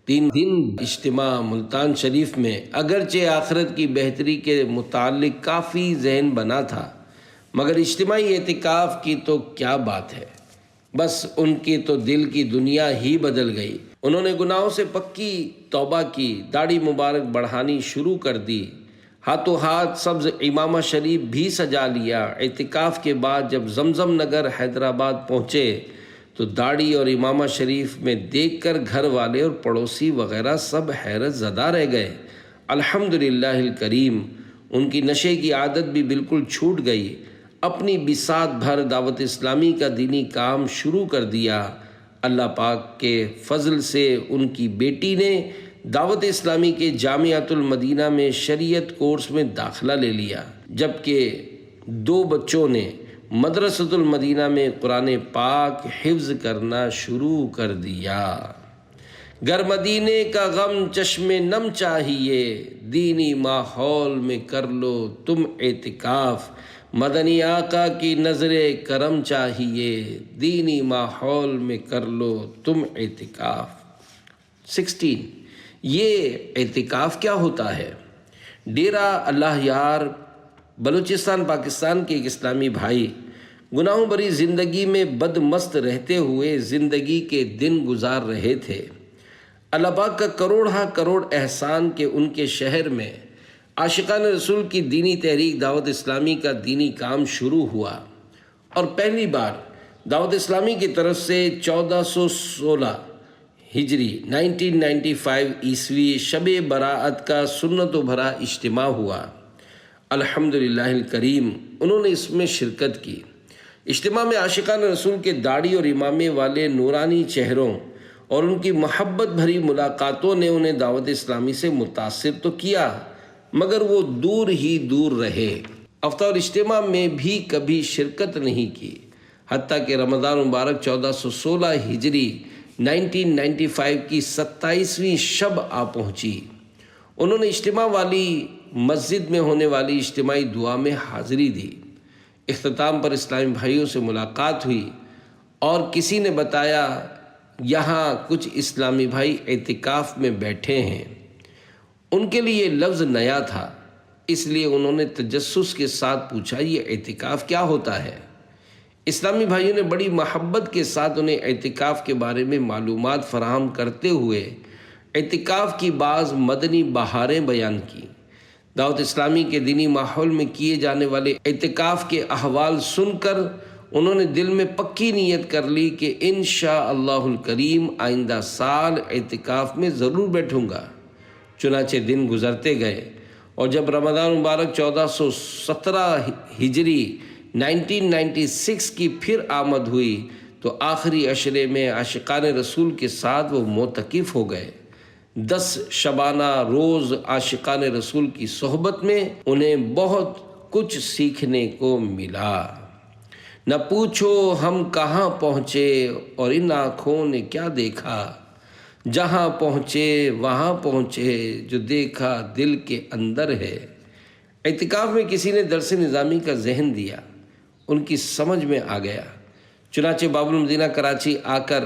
3 دن اجتماع ملتان شریف میں اگرچہ آخرت کی بہتری کے متعلق کافی ذہن بنا تھا، مگر اجتماعی اعتکاف کی تو کیا بات ہے، بس ان کی تو دل کی دنیا ہی بدل گئی۔ انہوں نے گناہوں سے پکی توبہ کی، داڑھی مبارک بڑھانی شروع کر دی، ہاتھوں ہاتھ سبز امامہ شریف بھی سجا لیا۔ اعتکاف کے بعد جب زمزم نگر حیدرآباد پہنچے تو داڑھی اور امامہ شریف میں دیکھ کر گھر والے اور پڑوسی وغیرہ سب حیرت زدہ رہ گئے۔ الحمدللہ الکریم، ان کی نشے کی عادت بھی بالکل چھوٹ گئی۔ اپنی بساط بھر دعوت اسلامی کا دینی کام شروع کر دیا۔ اللہ پاک کے فضل سے ان کی بیٹی نے دعوت اسلامی کے جامعۃ المدینہ میں شریعت کورس میں داخلہ لے لیا، جبکہ 2 بچوں نے مدرسۃ المدینہ میں قرآن پاک حفظ کرنا شروع کر دیا۔ گر مدینے کا غم چشم نم چاہیے، دینی ماحول میں کر لو تم اعتکاف، مدنی آقا کی نظر کرم چاہیے، دینی ماحول میں کر لو تم اعتکاف۔ 16 یہ اعتکاف کیا ہوتا ہے؟ ڈیرہ اللہ یار بلوچستان پاکستان کے ایک اسلامی بھائی گناہوں بری زندگی میں بدمست رہتے ہوئے زندگی کے دن گزار رہے تھے۔ اللہ پاک کا کروڑ ہاں کروڑ احسان کہ ان کے شہر میں عاشقان رسول کی دینی تحریک دعوت اسلامی کا دینی کام شروع ہوا، اور پہلی بار دعوت اسلامی کی طرف سے 1416 ہجری 1995 عیسوی شب براءت کا سنتوں بھرا اجتماع ہوا۔ الحمدللہ الکریم، انہوں نے اس میں شرکت کی۔ اجتماع میں عاشقان رسول کے داڑھی اور امامے والے نورانی چہروں اور ان کی محبت بھری ملاقاتوں نے انہیں دعوت اسلامی سے متاثر تو کیا، مگر وہ دور ہی دور رہے۔ افطار اجتماع میں بھی کبھی شرکت نہیں کی، حتیٰ کہ رمضان مبارک 1416 ہجری 1995 کی 27ویں شب آ پہنچی۔ انہوں نے اجتماع والی مسجد میں ہونے والی اجتماعی دعا میں حاضری دی۔ اختتام پر اسلامی بھائیوں سے ملاقات ہوئی اور کسی نے بتایا یہاں کچھ اسلامی بھائی اعتکاف میں بیٹھے ہیں۔ ان کے لیے یہ لفظ نیا تھا، اس لیے انہوں نے تجسس کے ساتھ پوچھا یہ اعتکاف کیا ہوتا ہے؟ اسلامی بھائیوں نے بڑی محبت کے ساتھ انہیں اعتکاف کے بارے میں معلومات فراہم کرتے ہوئے اعتکاف کی بعض مدنی بہاریں بیان کی۔ دعوت اسلامی کے دینی ماحول میں کیے جانے والے اعتکاف کے احوال سن کر انہوں نے دل میں پکی نیت کر لی کہ انشاءاللہ الکریم آئندہ سال اعتکاف میں ضرور بیٹھوں گا۔ چنانچہ دن گزرتے گئے اور جب رمضان مبارک 1417 ہجری 1996 کی پھر آمد ہوئی تو آخری عشرے میں عاشقان رسول کے ساتھ وہ معتکف ہو گئے۔ 10 شبانہ روز عاشقان رسول کی صحبت میں انہیں بہت کچھ سیکھنے کو ملا۔ نہ پوچھو ہم کہاں پہنچے اور ان آنکھوں نے کیا دیکھا، جہاں پہنچے وہاں پہنچے جو دیکھا دل کے اندر ہے۔ اعتکاف میں کسی نے درس نظامی کا ذہن دیا، ان کی سمجھ میں آ گیا، چنانچہ باب المدینہ کراچی آ کر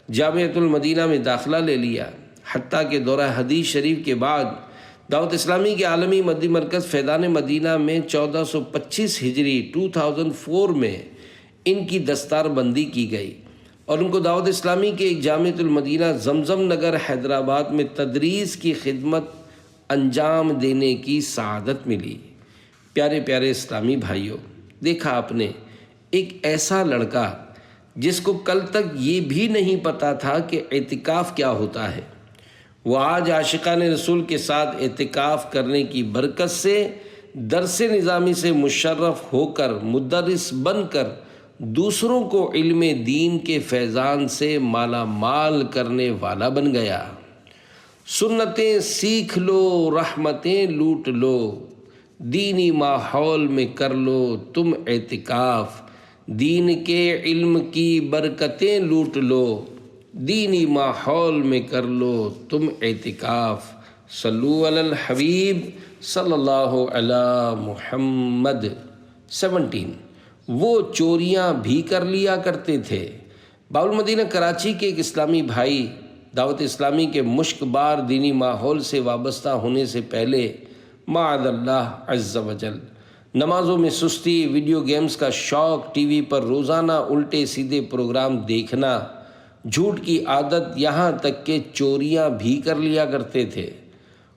جامعۃ المدینہ میں داخلہ لے لیا۔ حتیٰ کہ دورہ حدیث شریف کے بعد دعوت اسلامی کے عالمی مدی مرکز فیضان مدینہ میں 1425 ہجری 2004 میں ان کی دستار بندی کی گئی اور ان کو دعوت اسلامی کے ایک جامعۃ المدینہ زمزم نگر حیدرآباد میں تدریس کی خدمت انجام دینے کی سعادت ملی۔ پیارے پیارے اسلامی بھائیوں، دیکھا آپ نے ایک ایسا لڑکا جس کو کل تک یہ بھی نہیں پتا تھا کہ اعتکاف کیا ہوتا ہے، وہ آج عاشقان رسول کے ساتھ اعتکاف کرنے کی برکت سے درس نظامی سے مشرف ہو کر مدرس بن کر دوسروں کو علم دین کے فیضان سے مالا مال کرنے والا بن گیا۔ سنتیں سیکھ لو، رحمتیں لوٹ لو، دینی ماحول میں کر لو تم اعتکاف، دین کے علم کی برکتیں لوٹ لو، دینی ماحول میں کر لو تم اعتکاف۔ صلو علی الحبیب صلی اللہ علی محمد۔ 17 وہ چوریاں بھی کر لیا کرتے تھے۔ باب المدینہ کراچی کے ایک اسلامی بھائی دعوت اسلامی کے مشک بار دینی ماحول سے وابستہ ہونے سے پہلے معاذ اللہ عز و جل نمازوں میں سستی، ویڈیو گیمز کا شوق، ٹی وی پر روزانہ الٹے سیدھے پروگرام دیکھنا، جھوٹ کی عادت، یہاں تک کہ چوریاں بھی کر لیا کرتے تھے۔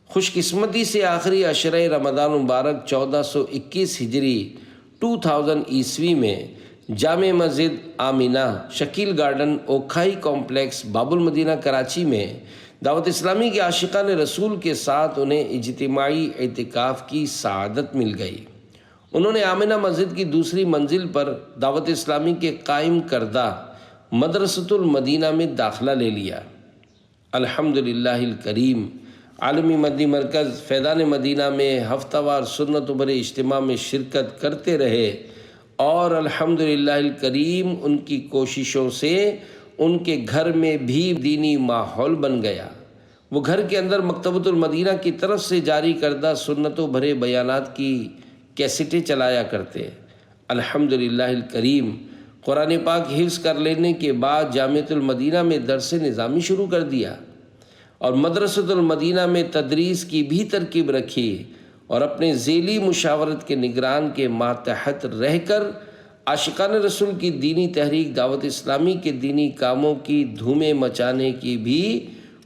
خوش قسمتی سے آخری عشرہ رمضان مبارک 1421 ہجری 2000 عیسوی میں جامع مسجد آمینہ، شکیل گارڈن، اوکھائی کمپلیکس، باب المدینہ کراچی میں دعوت اسلامی کے عاشقان رسول کے ساتھ انہیں اجتماعی اعتکاف کی سعادت مل گئی۔ انہوں نے آمینہ مسجد کی دوسری منزل پر دعوت اسلامی کے قائم کردہ مدرسۃ المدینہ میں داخلہ لے لیا۔ الحمدللہ الکریم عالمی مدنی مرکز فیضان مدینہ میں ہفتہ وار سنت و بھرے اجتماع میں شرکت کرتے رہے اور الحمدللہ الکریم ان کی کوششوں سے ان کے گھر میں بھی دینی ماحول بن گیا۔ وہ گھر کے اندر مکتبۃ المدینہ کی طرف سے جاری کردہ سنتوں بھرے بیانات کی کیسٹیں چلایا کرتے۔ الحمدللہ الکریم قرآن پاک حفظ کر لینے کے بعد جامعۃ المدینہ میں درس نظامی شروع کر دیا اور مدرسۃ المدینہ میں تدریس کی بھی ترکیب رکھی اور اپنے ذیلی مشاورت کے نگران کے ماتحت رہ کر عاشقان رسول کی دینی تحریک دعوت اسلامی کے دینی کاموں کی دھومیں مچانے کی بھی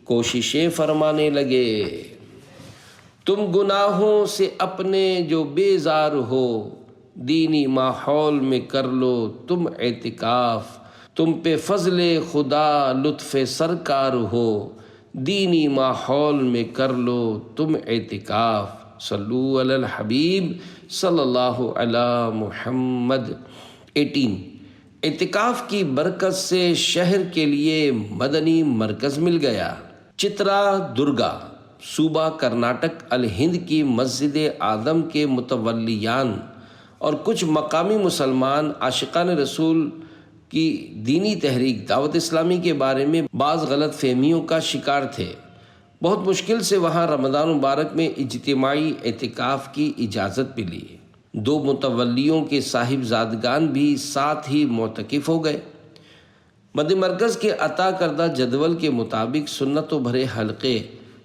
کوششیں فرمانے لگے۔ تم گناہوں سے اپنے جو بیزار ہو، دینی ماحول میں کر لو تم اعتکاف، تم پہ فضل خدا لطف سرکار ہو، دینی ماحول میں کر لو تم اعتکاف۔ صلو علی الحبیب صلی اللہ علی محمد۔ 18 اعتکاف کی برکت سے شہر کے لیے مدنی مرکز مل گیا۔ چترا درگا، صوبہ کرناٹک الہند کی مسجد اعظم کے متولیان اور کچھ مقامی مسلمان عاشقان رسول کی دینی تحریک دعوت اسلامی کے بارے میں بعض غلط فہمیوں کا شکار تھے۔ بہت مشکل سے وہاں رمضان مبارک میں اجتماعی اعتکاف کی اجازت ملی۔ 2 متولیوں کے صاحبزادگان بھی ساتھ ہی معتکف ہو گئے۔ مدنی مرکز کے عطا کردہ جدول کے مطابق سنتوں بھرے حلقے،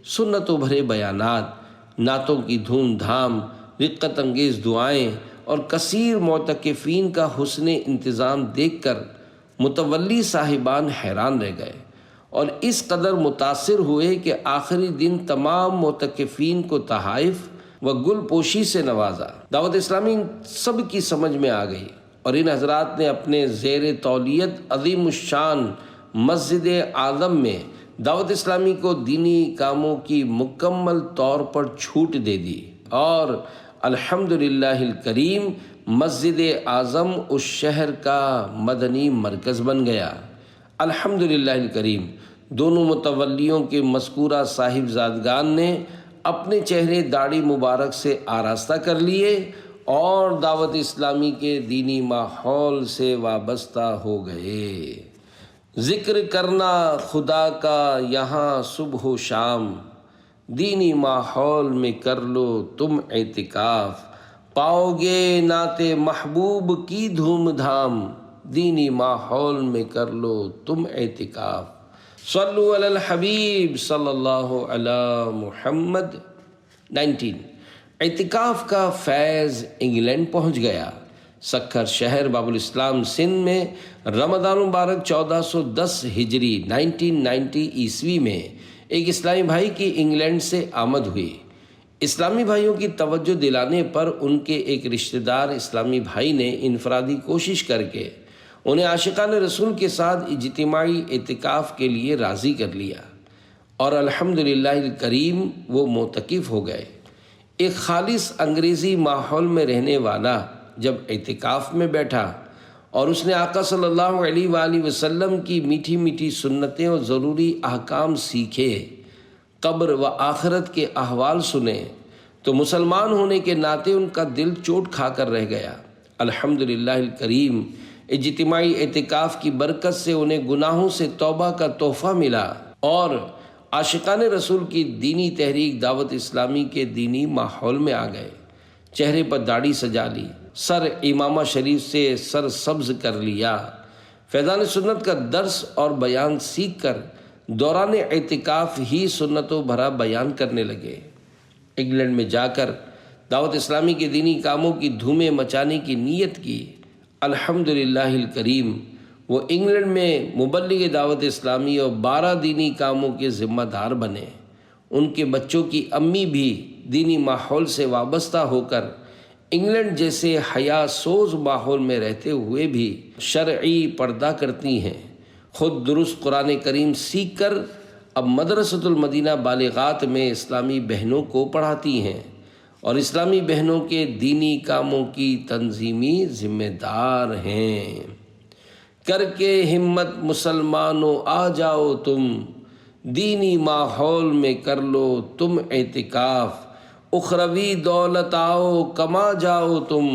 سنتوں بھرے بیانات، نعتوں کی دھوم دھام، رقت انگیز دعائیں اور کثیر معتکفین کا حسن انتظام دیکھ کر متولی صاحبان حیران رہ گئے اور اس قدر متاثر ہوئے کہ آخری دن تمام معتکفین کو تحائف و گل پوشی سے نوازا۔ دعوت اسلامی سب کی سمجھ میں آ گئی اور ان حضرات نے اپنے زیر تولیت عظیم الشان مسجد اعظم میں دعوت اسلامی کو دینی کاموں کی مکمل طور پر چھوٹ دے دی اور الحمدللہ الکریم مسجد اعظم اس شہر کا مدنی مرکز بن گیا۔ الحمدللہ الکریم دونوں متولیوں کے مذکورہ صاحبزادگان نے اپنے چہرے داڑھی مبارک سے آراستہ کر لیے اور دعوت اسلامی کے دینی ماحول سے وابستہ ہو گئے۔ ذکر کرنا خدا کا یہاں صبح و شام، دینی ماحول میں کر لو تم اعتکاف، پاؤ گے نعت محبوب کی دھوم دھام، دینی ماحول میں کر لو تم اعتکاف۔ صلو علی الحبیب صلی اللہ علی محمد۔ 19 اعتکاف کا فیض انگلینڈ پہنچ گیا۔ سکھر شہر باب الاسلام سندھ میں رمضان مبارک 1410 ہجری 1990 عیسوی میں ایک اسلامی بھائی کی انگلینڈ سے آمد ہوئی۔ اسلامی بھائیوں کی توجہ دلانے پر ان کے ایک رشتہ دار اسلامی بھائی نے انفرادی کوشش کر کے انہیں عاشقان رسول کے ساتھ اجتماعی اعتکاف کے لیے راضی کر لیا، اور الحمدللہ الکریم وہ معتکف ہو گئے۔ ایک خالص انگریزی ماحول میں رہنے والا جب اعتکاف میں بیٹھا اور اس نے آقا صلی اللہ علیہ وآلہ وسلم کی میٹھی میٹھی سنتیں اور ضروری احکام سیکھے، قبر و آخرت کے احوال سنے، تو مسلمان ہونے کے ناطے ان کا دل چوٹ کھا کر رہ گیا۔ الحمدللہ الکریم اجتماعی اعتکاف کی برکت سے انہیں گناہوں سے توبہ کا تحفہ ملا اور عاشقان رسول کی دینی تحریک دعوت اسلامی کے دینی ماحول میں آ گئے۔ چہرے پر داڑھی سجا لی، سر امامہ شریف سے سر سبز کر لیا، فیضان سنت کا درس اور بیان سیکھ کر دوران اعتکاف ہی سنتوں بھرا بیان کرنے لگے۔ انگلینڈ میں جا کر دعوت اسلامی کے دینی کاموں کی دھومیں مچانے کی نیت کی۔ الحمدللہ الکریم وہ انگلینڈ میں مبلغ دعوت اسلامی اور 12 دینی کاموں کے ذمہ دار بنے۔ ان کے بچوں کی امی بھی دینی ماحول سے وابستہ ہو کر انگلینڈ جیسے حیا سوز ماحول میں رہتے ہوئے بھی شرعی پردہ کرتی ہیں۔ خود درست قرآن کریم سیکھ کر اب مدرسۃ المدینہ بالغات میں اسلامی بہنوں کو پڑھاتی ہیں اور اسلامی بہنوں کے دینی کاموں کی تنظیمی ذمہ دار ہیں۔ کر کے ہمت مسلمانوں آ جاؤ تم، دینی ماحول میں کر لو تم اعتکاف، اخروی دولت آؤ کما جاؤ تم،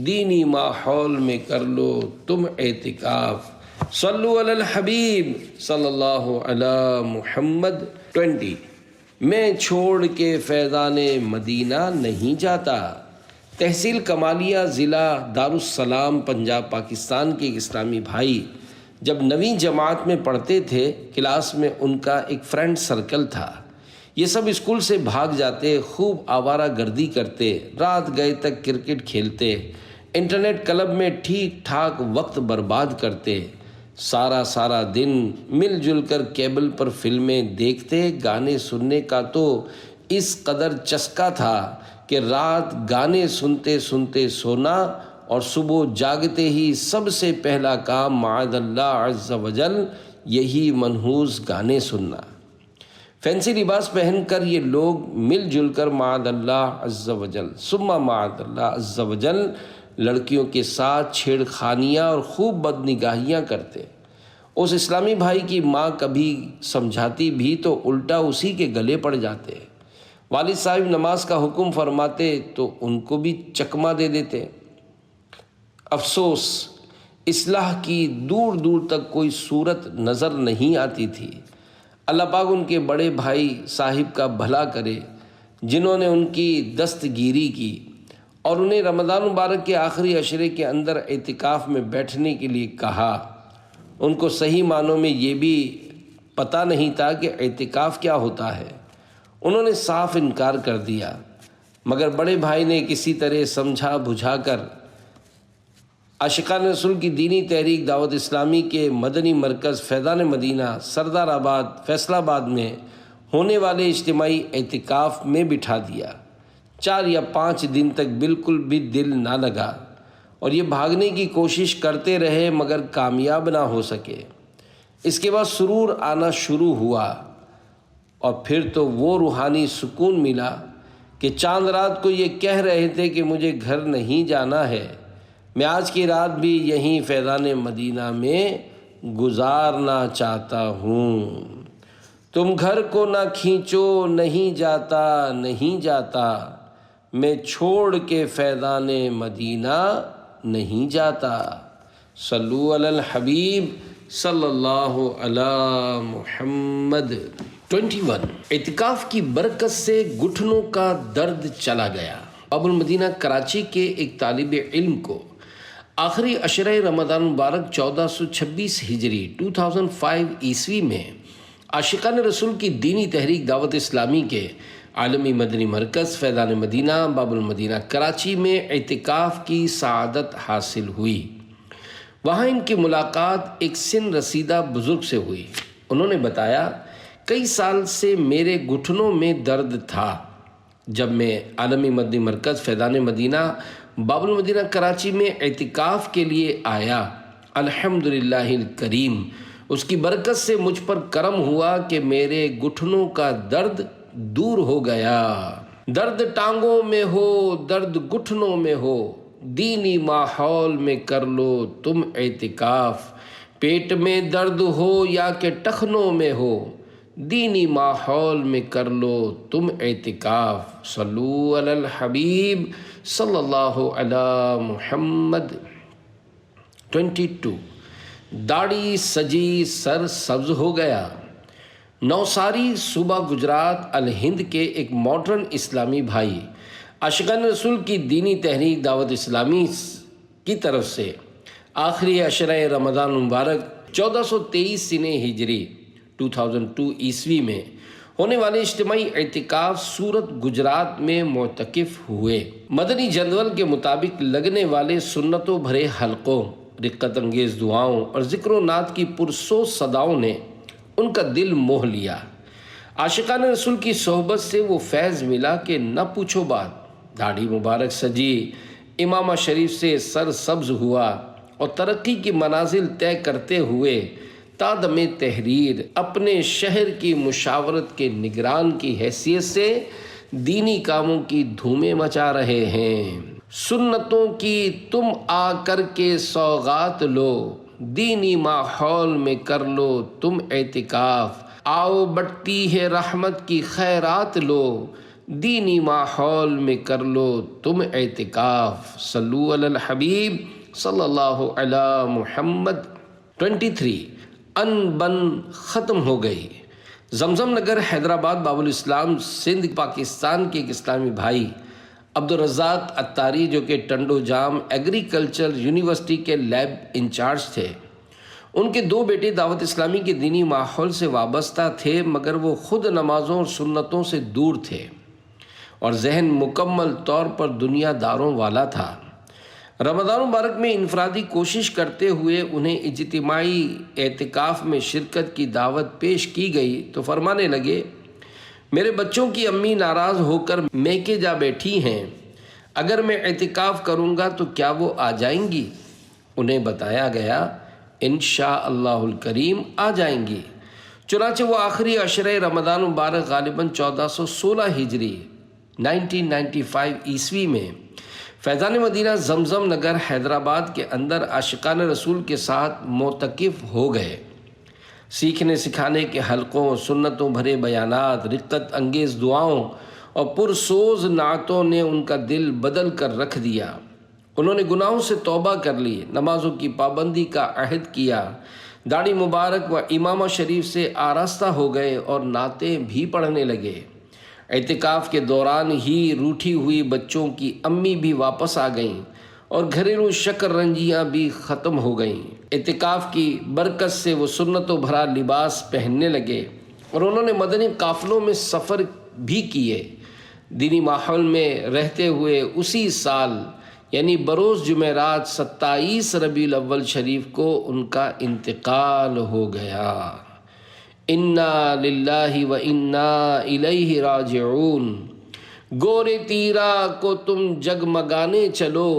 دینی ماحول میں کر لو تم اعتکاف۔ صلو علی الحبیب صلی اللہ علی محمد۔ 20 میں چھوڑ کے فیضان مدینہ نہیں جاتا۔ تحصیل کمالیہ ضلع دارالسلام پنجاب پاکستان کے ایک اسلامی بھائی جب 9ویں جماعت میں پڑھتے تھے، کلاس میں ان کا ایک فرینڈ سرکل تھا۔ یہ سب اسکول سے بھاگ جاتے، خوب آوارہ گردی کرتے، رات گئے تک کرکٹ کھیلتے، انٹرنیٹ کلب میں ٹھیک ٹھاک وقت برباد کرتے، سارا دن مل جل کر کیبل پر فلمیں دیکھتے۔ گانے سننے کا تو اس قدر چسکا تھا کہ رات گانے سنتے سنتے سونا اور صبح جاگتے ہی سب سے پہلا کام معاذ اللہ عز وجل یہی منحوس گانے سننا۔ فینسی لباس پہن کر یہ لوگ مل جل کر معاذ اللہ عز وجل ثم معاذ اللہ عز وجل لڑکیوں کے ساتھ چھیڑ خانیاں اور خوب بد نگاہیاں کرتے۔ اس اسلامی بھائی کی ماں کبھی سمجھاتی بھی تو الٹا اسی کے گلے پڑ جاتے۔ والد صاحب نماز کا حکم فرماتے تو ان کو بھی چکمہ دے دیتے۔ افسوس اصلاح کی دور دور تک کوئی صورت نظر نہیں آتی تھی۔ اللہ پاک ان کے بڑے بھائی صاحب کا بھلا کرے جنہوں نے ان کی دستگیری کی اور انہیں رمضان مبارک کے آخری عشرے کے اندر اعتکاف میں بیٹھنے کے لیے کہا۔ ان کو صحیح معنوں میں یہ بھی پتہ نہیں تھا کہ اعتکاف کیا ہوتا ہے۔ انہوں نے صاف انکار کر دیا، مگر بڑے بھائی نے کسی طرح سمجھا بجھا کر عاشقان رسول کی دینی تحریک دعوت اسلامی کے مدنی مرکز فیضان مدینہ سردار آباد فیصل آباد میں ہونے والے اجتماعی اعتکاف میں بٹھا دیا۔ 4 یا 5 دن تک بالکل بھی دل نہ لگا اور یہ بھاگنے کی کوشش کرتے رہے مگر کامیاب نہ ہو سکے۔ اس کے بعد سرور آنا شروع ہوا اور پھر تو وہ روحانی سکون ملا کہ چاند رات کو یہ کہہ رہے تھے کہ مجھے گھر نہیں جانا ہے، میں آج کی رات بھی یہیں فیضان مدینہ میں گزارنا چاہتا ہوں۔ تم گھر کو نہ کھینچو، نہیں جاتا نہیں جاتا، میں چھوڑ کے فیضان مدینہ نہیں جاتا۔ صلو علی الحبیب صلی اللہ علی محمد۔ 21 اعتکاف کی برکت سے گھٹنوں کا درد چلا گیا۔ باب المدینہ کراچی کے ایک طالب علم کو آخری عشرہ رمضان مبارک 1426 ہجری 2005 عیسوی میں عاشقان رسول کی دینی تحریک دعوت اسلامی کے عالمی مدنی مرکز فیضان مدینہ باب المدینہ کراچی میں اعتکاف کی سعادت حاصل ہوئی۔ وہاں ان کی ملاقات ایک سن رسیدہ بزرگ سے ہوئی۔ انہوں نے بتایا، کئی سال سے میرے گھٹنوں میں درد تھا۔ جب میں عالمی مدنی مرکز فیضان مدینہ باب المدینہ کراچی میں اعتکاف کے لیے آیا، الحمدللہ الکریم، اس کی برکت سے مجھ پر کرم ہوا کہ میرے گھٹنوں کا درد دور ہو گیا۔ درد ٹانگوں میں ہو، درد گھٹنوں میں ہو، دینی ماحول میں کر لو تم اعتکاف۔ پیٹ میں درد ہو یا کہ ٹخنوں میں ہو، دینی ماحول میں کر لو تم اعتکاف۔ صلو علی الحبیب صلی اللہ علی محمد۔ 22 داڑھی سجی سر سبز ہو گیا۔ نوساری صوبہ گجرات الہند کے ایک ماڈرن اسلامی بھائی عاشقان رسول کی دینی تحریک دعوت اسلامی کی طرف سے آخری عشرہ رمضان مبارک 1423 سنہ ہجری 2002 عیسوی میں ہونے والے اجتماعی اعتکاف سورت گجرات میں معتکف ہوئے۔ مدنی جدول کے مطابق لگنے والے سنتوں بھرے حلقوں، رقت انگیز دعاؤں اور ذکر و نعت کی پرسوز صداؤں نے ان کا دل موہ لیا۔ عاشقان رسول کی صحبت سے وہ فیض ملا کہ نہ پوچھو بات۔ داڑھی مبارک سجی، امامہ شریف سے سر سبز ہوا اور ترقی کی منازل طے کرتے ہوئے تا دم تحریر اپنے شہر کی مشاورت کے نگران کی حیثیت سے دینی کاموں کی دھومیں مچا رہے ہیں۔ سنتوں کی تم آ کر کے سوغات لو، دینی ماحول میں کر لو تم اعتکاف۔ آؤ بٹتی ہے رحمت کی خیرات لو، دینی ماحول میں کر لو تم اعتکاف۔ صلو علی الحبیب صلی اللہ علی محمد۔ 23 ان بن ختم ہو گئی۔ زمزم نگر حیدرآباد باب الاسلام سندھ پاکستان کے ایک اسلامی بھائی عبدالرزاق عطاری جو کہ ٹنڈو جام ایگریکلچر یونیورسٹی کے لیب انچارج تھے، ان کے 2 بیٹے دعوت اسلامی کے دینی ماحول سے وابستہ تھے، مگر وہ خود نمازوں اور سنتوں سے دور تھے اور ذہن مکمل طور پر دنیا داروں والا تھا۔ رمضان مبارک میں انفرادی کوشش کرتے ہوئے انہیں اجتماعی اعتکاف میں شرکت کی دعوت پیش کی گئی تو فرمانے لگے، میرے بچوں کی امی ناراض ہو کر میکے جا بیٹھی ہیں، اگر میں اعتکاف کروں گا تو کیا وہ آ جائیں گی؟ انہیں بتایا گیا انشاءاللہ الکریم آ جائیں گی۔ چنانچہ وہ آخری عشرہ رمضان مبارک غالباً 1416 ہجری 1995 عیسوی میں فیضان مدینہ زمزم نگر حیدرآباد کے اندر عاشقان رسول کے ساتھ معتکف ہو گئے۔ سیکھنے سکھانے کے حلقوں، سنتوں بھرے بیانات، رقت انگیز دعاؤں اور پرسوز نعتوں نے ان کا دل بدل کر رکھ دیا۔ انہوں نے گناہوں سے توبہ کر لی، نمازوں کی پابندی کا عہد کیا، داڑھی مبارک و امامہ شریف سے آراستہ ہو گئے اور نعتیں بھی پڑھنے لگے۔ اعتکاف کے دوران ہی روٹھی ہوئی بچوں کی امی بھی واپس آ گئیں اور گھریلو شکر رنجیاں بھی ختم ہو گئیں۔ اعتکاف کی برکت سے وہ سنتوں بھرا لباس پہننے لگے اور انہوں نے مدنی قافلوں میں سفر بھی کیے۔ دینی ماحول میں رہتے ہوئے اسی سال یعنی بروز جمعرات 27 ربیع الاول شریف کو ان کا انتقال ہو گیا۔ انا للہ و انا الیہ راجعون۔ گورے تیرا کو تم جگمگانے چلو،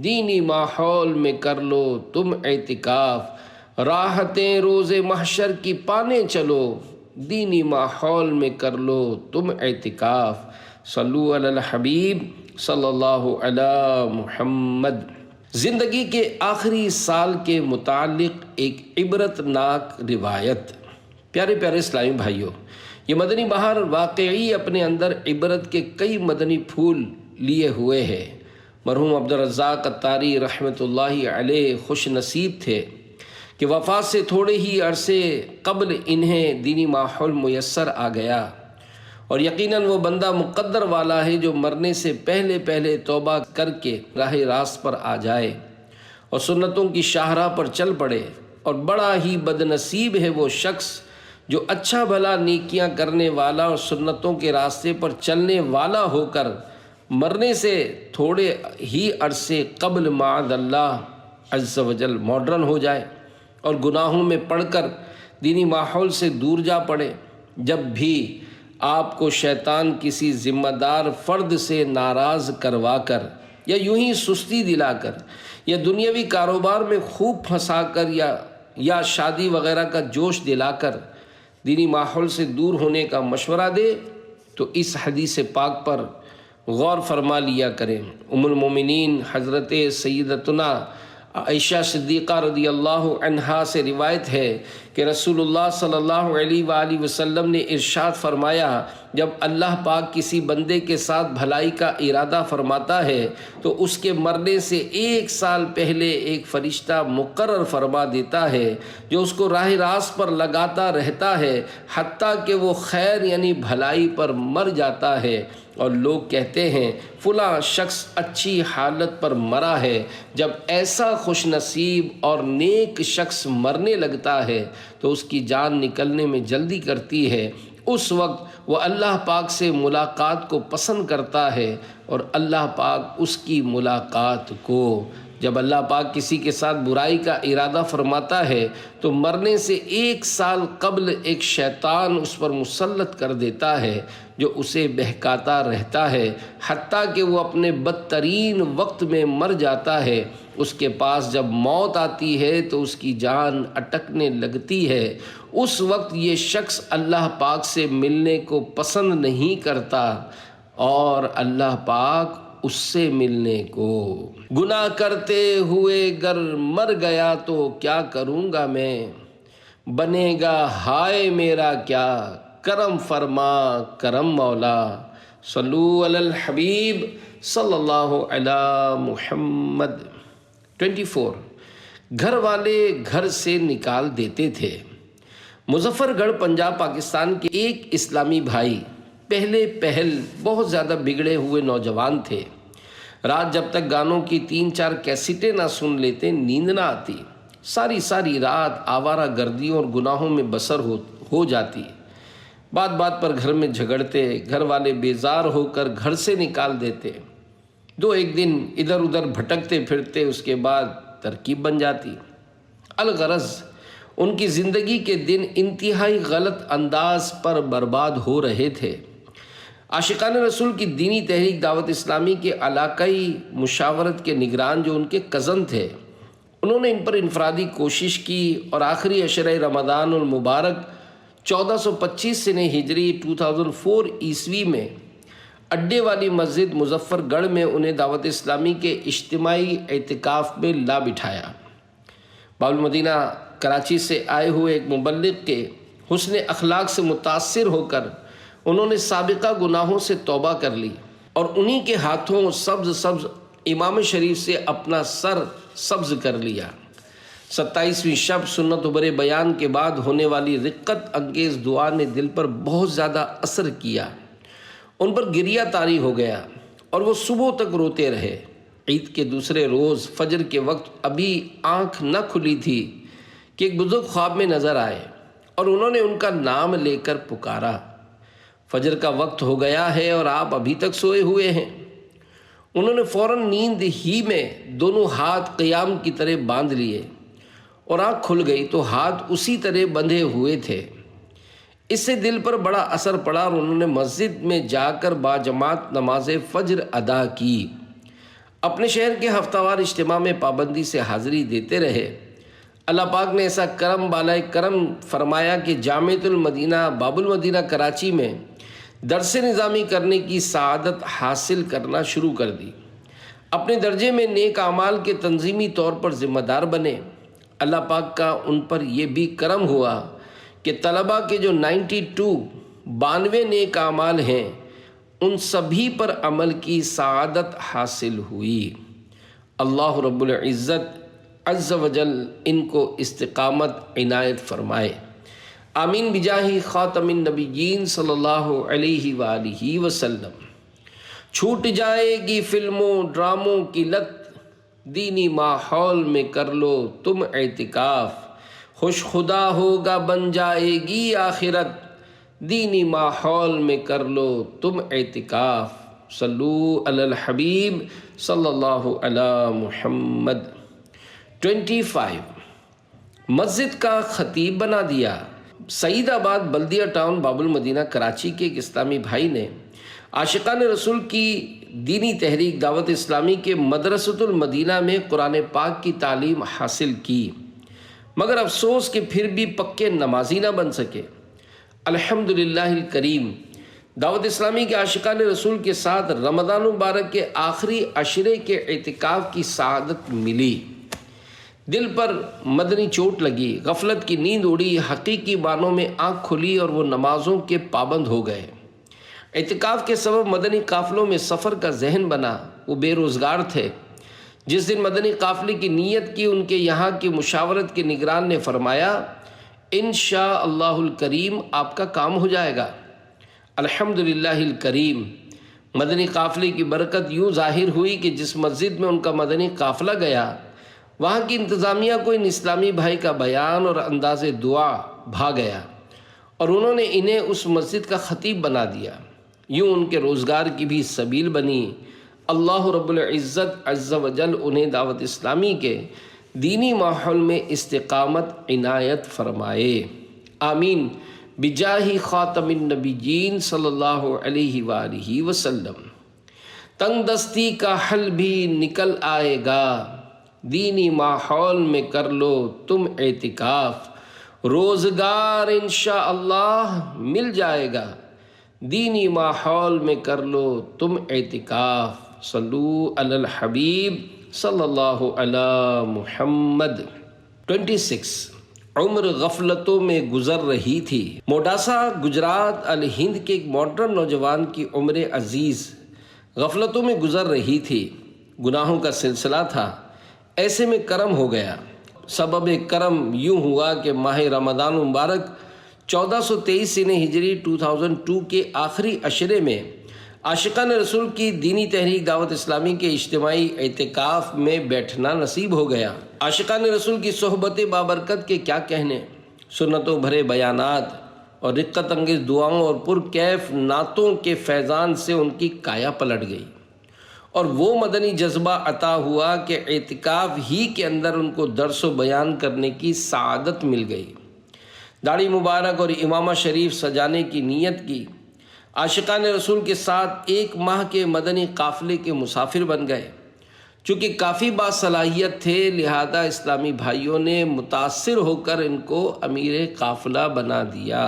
دینی ماحول میں کر لو تم اعتکاف۔ راحتیں روز محشر کی پانے چلو، دینی ماحول میں کر لو تم اعتکاف۔ صلو علی الحبیب صلی اللہ علی محمد۔ زندگی کے آخری سال کے متعلق ایک عبرت ناک روایت۔ پیارے پیارے اسلامی بھائیوں، یہ مدنی بہار واقعی اپنے اندر عبرت کے کئی مدنی پھول لیے ہوئے ہے۔ مرحوم عبدالرزاق عطاری رحمۃ اللہ علیہ خوش نصیب تھے کہ وفات سے تھوڑے ہی عرصے قبل انہیں دینی ماحول میسر آ گیا، اور یقیناً وہ بندہ مقدر والا ہے جو مرنے سے پہلے پہلے توبہ کر کے راہ راست پر آ جائے اور سنتوں کی شاہراہ پر چل پڑے، اور بڑا ہی بد نصیب ہے وہ شخص جو اچھا بھلا نیکیاں کرنے والا اور سنتوں کے راستے پر چلنے والا ہو کر مرنے سے تھوڑے ہی عرصے قبل معاذ اللہ عز و جل ماڈرن ہو جائے اور گناہوں میں پڑ کر دینی ماحول سے دور جا پڑے۔ جب بھی آپ کو شیطان کسی ذمہ دار فرد سے ناراض کروا کر یا یوں ہی سستی دلا کر یا دنیاوی کاروبار میں خوب پھنسا کر یا شادی وغیرہ کا جوش دلا کر دینی ماحول سے دور ہونے کا مشورہ دے تو اس حدیث پاک پر غور فرما لیا کریں۔ ام المومنین حضرت سیدتنا عائشہ صدیقہ رضی اللہ عنہا سے روایت ہے کہ رسول اللہ صلی اللہ علیہ وآلہ وسلم نے ارشاد فرمایا، جب اللہ پاک کسی بندے کے ساتھ بھلائی کا ارادہ فرماتا ہے تو اس کے مرنے سے 1 سال پہلے ایک فرشتہ مقرر فرما دیتا ہے جو اس کو راہ راست پر لگاتا رہتا ہے حتیٰ کہ وہ خیر یعنی بھلائی پر مر جاتا ہے، اور لوگ کہتے ہیں فلاں شخص اچھی حالت پر مرا ہے۔ جب ایسا خوش نصیب اور نیک شخص مرنے لگتا ہے تو اس کی جان نکلنے میں جلدی کرتی ہے۔ اس وقت وہ اللہ پاک سے ملاقات کو پسند کرتا ہے اور اللہ پاک اس کی ملاقات کو۔ جب اللہ پاک کسی کے ساتھ برائی کا ارادہ فرماتا ہے تو مرنے سے 1 سال قبل ایک شیطان اس پر مسلط کر دیتا ہے جو اسے بہکاتا رہتا ہے حتیٰ کہ وہ اپنے بدترین وقت میں مر جاتا ہے۔ اس کے پاس جب موت آتی ہے تو اس کی جان اٹکنے لگتی ہے۔ اس وقت یہ شخص اللہ پاک سے ملنے کو پسند نہیں کرتا اور اللہ پاک اس سے ملنے کو۔ گناہ کرتے ہوئے گر مر گیا تو کیا کروں گا میں، بنے گا ہائے میرا کیا، کرم فرما کرم مولا، صلو علی الحبیب صلی اللہ علی محمد۔ 24 گھر والے گھر سے نکال دیتے تھے۔ مظفر گڑھ پنجاب پاکستان کے ایک اسلامی بھائی پہلے پہل بہت زیادہ بگڑے ہوئے نوجوان تھے۔ رات جب تک گانوں کی 3-4 کیسٹیں نہ سن لیتے نیند نہ آتی، ساری رات آوارہ گردیوں اور گناہوں میں بسر ہو جاتی۔ بات بات پر گھر میں جھگڑتے، گھر والے بیزار ہو کر گھر سے نکال دیتے۔ 2-1 دن ادھر ادھر بھٹکتے پھرتے، اس کے بعد ترکیب بن جاتی۔ الغرض ان کی زندگی کے دن انتہائی غلط انداز پر برباد ہو رہے تھے۔ عاشقان رسول کی دینی تحریک دعوت اسلامی کے علاقائی مشاورت کے نگران جو ان کے کزن تھے، انہوں نے ان پر انفرادی کوشش کی اور آخری عشرہ رمضان المبارک 1425 سنہ ہجری 2004 عیسوی میں اڈے والی مسجد مظفر گڑھ میں انہیں دعوت اسلامی کے اجتماعی اعتکاف میں لا بٹھایا۔ باب المدینہ کراچی سے آئے ہوئے ایک مبلغ کے حسن اخلاق سے متاثر ہو کر انہوں نے سابقہ گناہوں سے توبہ کر لی اور انہی کے ہاتھوں سبز امام شریف سے اپنا سر سبز کر لیا۔ 27ویں شب سنت بر بیان کے بعد ہونے والی رقت انگیز دعا نے دل پر بہت زیادہ اثر کیا، ان پر گریہ طاری ہو گیا اور وہ صبح تک روتے رہے۔ عید کے دوسرے روز فجر کے وقت ابھی آنکھ نہ کھلی تھی کہ ایک بزرگ خواب میں نظر آئے اور انہوں نے ان کا نام لے کر پکارا۔ فجر کا وقت ہو گیا ہے اور آپ ابھی تک سوئے ہوئے ہیں۔ انہوں نے فوراً نیند ہی میں دونوں ہاتھ قیام کی طرح باندھ لیے اور آنکھ کھل گئی تو ہاتھ اسی طرح بندھے ہوئے تھے۔ اس سے دل پر بڑا اثر پڑا اور انہوں نے مسجد میں جا کر باجماعت نماز فجر ادا کی۔ اپنے شہر کے ہفتہ وار اجتماع میں پابندی سے حاضری دیتے رہے۔ اللہ پاک نے ایسا کرم بالائے کرم فرمایا کہ جامعۃ المدینہ باب المدینہ کراچی میں درس نظامی کرنے کی سعادت حاصل کرنا شروع کر دی۔ اپنے درجے میں نیک اعمال کے تنظیمی طور پر ذمہ دار بنے۔ اللہ پاک کا ان پر یہ بھی کرم ہوا کہ طلباء کے جو 92 نیک اعمال ہیں ان سبھی پر عمل کی سعادت حاصل ہوئی۔ اللہ رب العزت عز و جل ان کو استقامت عنایت فرمائے، آمین بجاہ خاتم النبیین صلی اللہ علیہ وآلہ وسلم۔ چھوٹ جائے گی فلموں ڈراموں کی لت، دینی ماحول میں کر لو تم اعتکاف، خوش خدا ہوگا بن جائے گی آخرت، دینی ماحول میں کر لو تم اعتکاف۔ صلو علی الحبیب صلی اللہ علی محمد۔ 25 مسجد کا خطیب بنا دیا۔ سعید آباد بلدیہ ٹاؤن باب المدینہ کراچی کے ایک اسلامی بھائی نے عاشقان رسول کی دینی تحریک دعوت اسلامی کے مدرسۃ المدینہ میں قرآن پاک کی تعلیم حاصل کی، مگر افسوس کہ پھر بھی پکے نمازی نہ بن سکے۔ الحمدللہ الکریم دعوت اسلامی کے عاشقان رسول کے ساتھ رمضان مبارک کے آخری عشرے کے اعتکاف کی سعادت ملی۔ دل پر مدنی چوٹ لگی، غفلت کی نیند اڑی، حقیقی معنوں میں آنکھ کھلی اور وہ نمازوں کے پابند ہو گئے۔ اعتکاف کے سبب مدنی قافلوں میں سفر کا ذہن بنا۔ وہ بے روزگار تھے۔ جس دن مدنی قافلے کی نیت کی، ان کے یہاں کی مشاورت کے نگران نے فرمایا انشاءاللہ الکریم آپ کا کام ہو جائے گا۔ الحمدللہ الکریم مدنی قافلے کی برکت یوں ظاہر ہوئی کہ جس مسجد میں ان کا مدنی قافلہ گیا وہاں کی انتظامیہ کو ان اسلامی بھائی کا بیان اور انداز دعا بھا گیا اور انہوں نے انہیں اس مسجد کا خطیب بنا دیا۔ یوں ان کے روزگار کی بھی سبیل بنی۔ اللہ رب العزت عز و جل انہیں دعوت اسلامی کے دینی ماحول میں استقامت عنایت فرمائے، آمین بجاہ خاتم النبیین صلی اللہ علیہ وآلہ وسلم۔ تنگ دستی کا حل بھی نکل آئے گا، دینی ماحول میں کر لو تم اعتکاف، روزگار انشاءاللہ مل جائے گا، دینی ماحول میں کر لو تم اعتکاف۔ صلو علی الحبیب صلی اللہ علی محمد۔ 26 عمر غفلتوں میں گزر رہی تھی۔ موڈاسا گجرات الہند کے ایک ماڈرن نوجوان کی عمر عزیز غفلتوں میں گزر رہی تھی، گناہوں کا سلسلہ تھا۔ ایسے میں کرم ہو گیا۔ سبب کرم یوں ہوا کہ ماہ رمضان مبارک 1423 سنہ ہجری 2002 کے آخری عشرے میں عاشقان رسول کی دینی تحریک دعوت اسلامی کے اجتماعی اعتکاف میں بیٹھنا نصیب ہو گیا۔ عاشقان رسول کی صحبت بابرکت کے کیا کہنے، سنتوں بھرے بیانات اور رقت انگیز دعاؤں اور پرکیف نعتوں کے فیضان سے ان کی کایا پلٹ گئی اور وہ مدنی جذبہ عطا ہوا کہ اعتکاف ہی کے اندر ان کو درس و بیان کرنے کی سعادت مل گئی۔ داڑھی مبارک اور امامہ شریف سجانے کی نیت کی، عاشقان رسول کے ساتھ 1 ماہ کے مدنی قافلے کے مسافر بن گئے۔ چونکہ کافی باصلاحیت تھے لہذا اسلامی بھائیوں نے متاثر ہو کر ان کو امیر قافلہ بنا دیا۔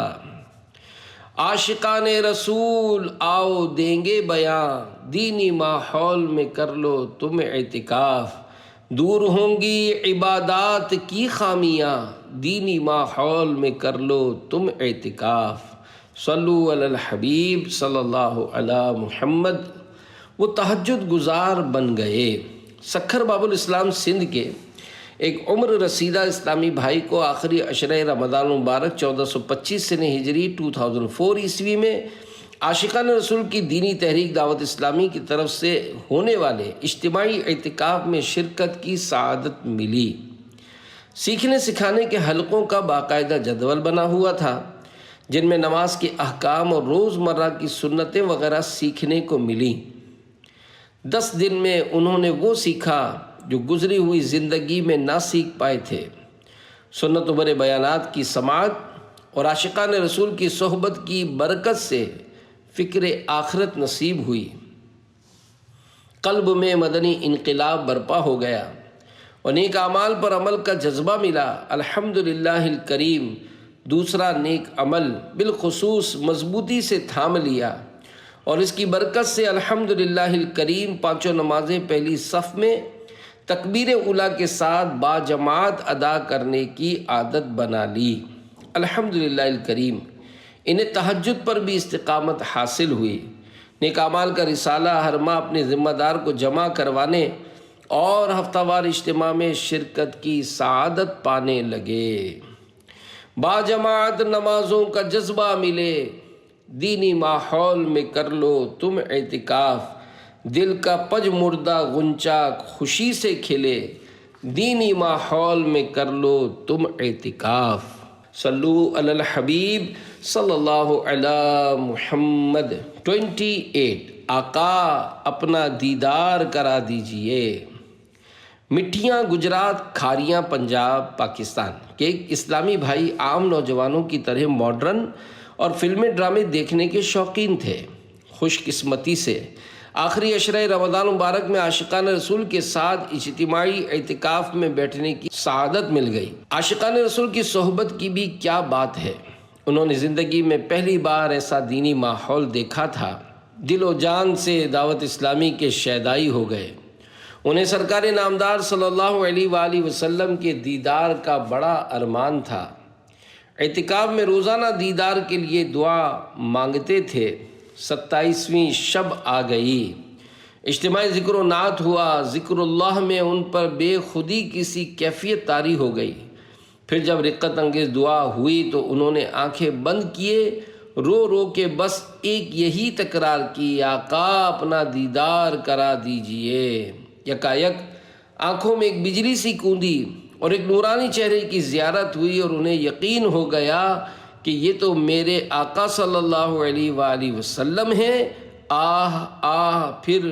عاشقان رسول آؤ دیں گے بیان، دینی ماحول میں کر لو تم اعتکاف، دور ہوں گی عبادات کی خامیاں، دینی ماحول میں کر لو تم اعتکاف۔ صلو علی الحبیب صلی اللہ علی محمد۔ وہ تہجد گزار بن گئے۔ سکھر باب الاسلام سندھ کے ایک عمر رسیدہ اسلامی بھائی کو آخری عشرہ رمضان مبارک 1425 سنہ ہجری 2004 عیسوی میں عاشقان رسول کی دینی تحریک دعوت اسلامی کی طرف سے ہونے والے اجتماعی اعتکاف میں شرکت کی سعادت ملی۔ سیکھنے سکھانے کے حلقوں کا باقاعدہ جدول بنا ہوا تھا جن میں نماز کے احکام اور روزمرہ کی سنتیں وغیرہ سیکھنے کو ملی۔ 10 دن میں انہوں نے وہ سیکھا جو گزری ہوئی زندگی میں نہ سیکھ پائے تھے۔ سنت بھرے بیانات کی سماعت اور عاشقان رسول کی صحبت کی برکت سے فکر آخرت نصیب ہوئی، قلب میں مدنی انقلاب برپا ہو گیا اور نیک اعمال پر عمل کا جذبہ ملا۔ الحمدللہ الکریم دوسرا نیک عمل بالخصوص مضبوطی سے تھام لیا اور اس کی برکت سے الحمدللہ الکریم پانچوں نمازیں پہلی صف میں تکبیر اولیٰ کے ساتھ باجماعت ادا کرنے کی عادت بنا لی۔ الحمدللہ الکریم انہیں تہجد پر بھی استقامت حاصل ہوئی۔ نیک اعمال کا رسالہ ہر ماہ اپنے ذمہ دار کو جمع کروانے اور ہفتہ وار اجتماع میں شرکت کی سعادت پانے لگے۔ باجماعت نمازوں کا جذبہ ملے، دینی ماحول میں کر لو تم اعتکاف، دل کا پج مردہ غنچہ خوشی سے کھلے، دینی ماحول میں کر لو تم اعتکاف۔ صلو علی الحبیب صلی اللہ علی محمد۔ 28 آقا اپنا دیدار کرا دیجئے۔ مٹھیاں گجرات، کھاریاں پنجاب، پاکستان کے ایک اسلامی بھائی عام نوجوانوں کی طرح ماڈرن اور فلمیں ڈرامے دیکھنے کے شوقین تھے۔ خوش قسمتی سے آخری عشرہ رمضان مبارک میں عاشقان رسول کے ساتھ اجتماعی اعتکاف میں بیٹھنے کی سعادت مل گئی۔ عاشقان رسول کی صحبت کی بھی کیا بات ہے، انہوں نے زندگی میں پہلی بار ایسا دینی ماحول دیکھا تھا، دل و جان سے دعوت اسلامی کے شیدائی ہو گئے۔ انہیں سرکار نامدار صلی اللہ علیہ وآلہ وسلم کے دیدار کا بڑا ارمان تھا۔ اعتکاف میں روزانہ دیدار کے لیے دعا مانگتے تھے۔ 27ویں شب آ گئی، اجتماعی ذکر و نعت ہوا، ذکر اللہ میں ان پر بے خودی کسی کیفیت طاری ہو گئی۔ پھر جب رقت انگیز دعا ہوئی تو انہوں نے آنکھیں بند کیے، رو رو کے بس ایک یہی تکرار کی، آقا اپنا دیدار کرا دیجئے۔ یکایک آنکھوں میں ایک بجلی سی کوندی اور ایک نورانی چہرے کی زیارت ہوئی اور انہیں یقین ہو گیا کہ یہ تو میرے آقا صلی اللہ علیہ وآلہ وسلم ہیں۔ آہ آہ، پھر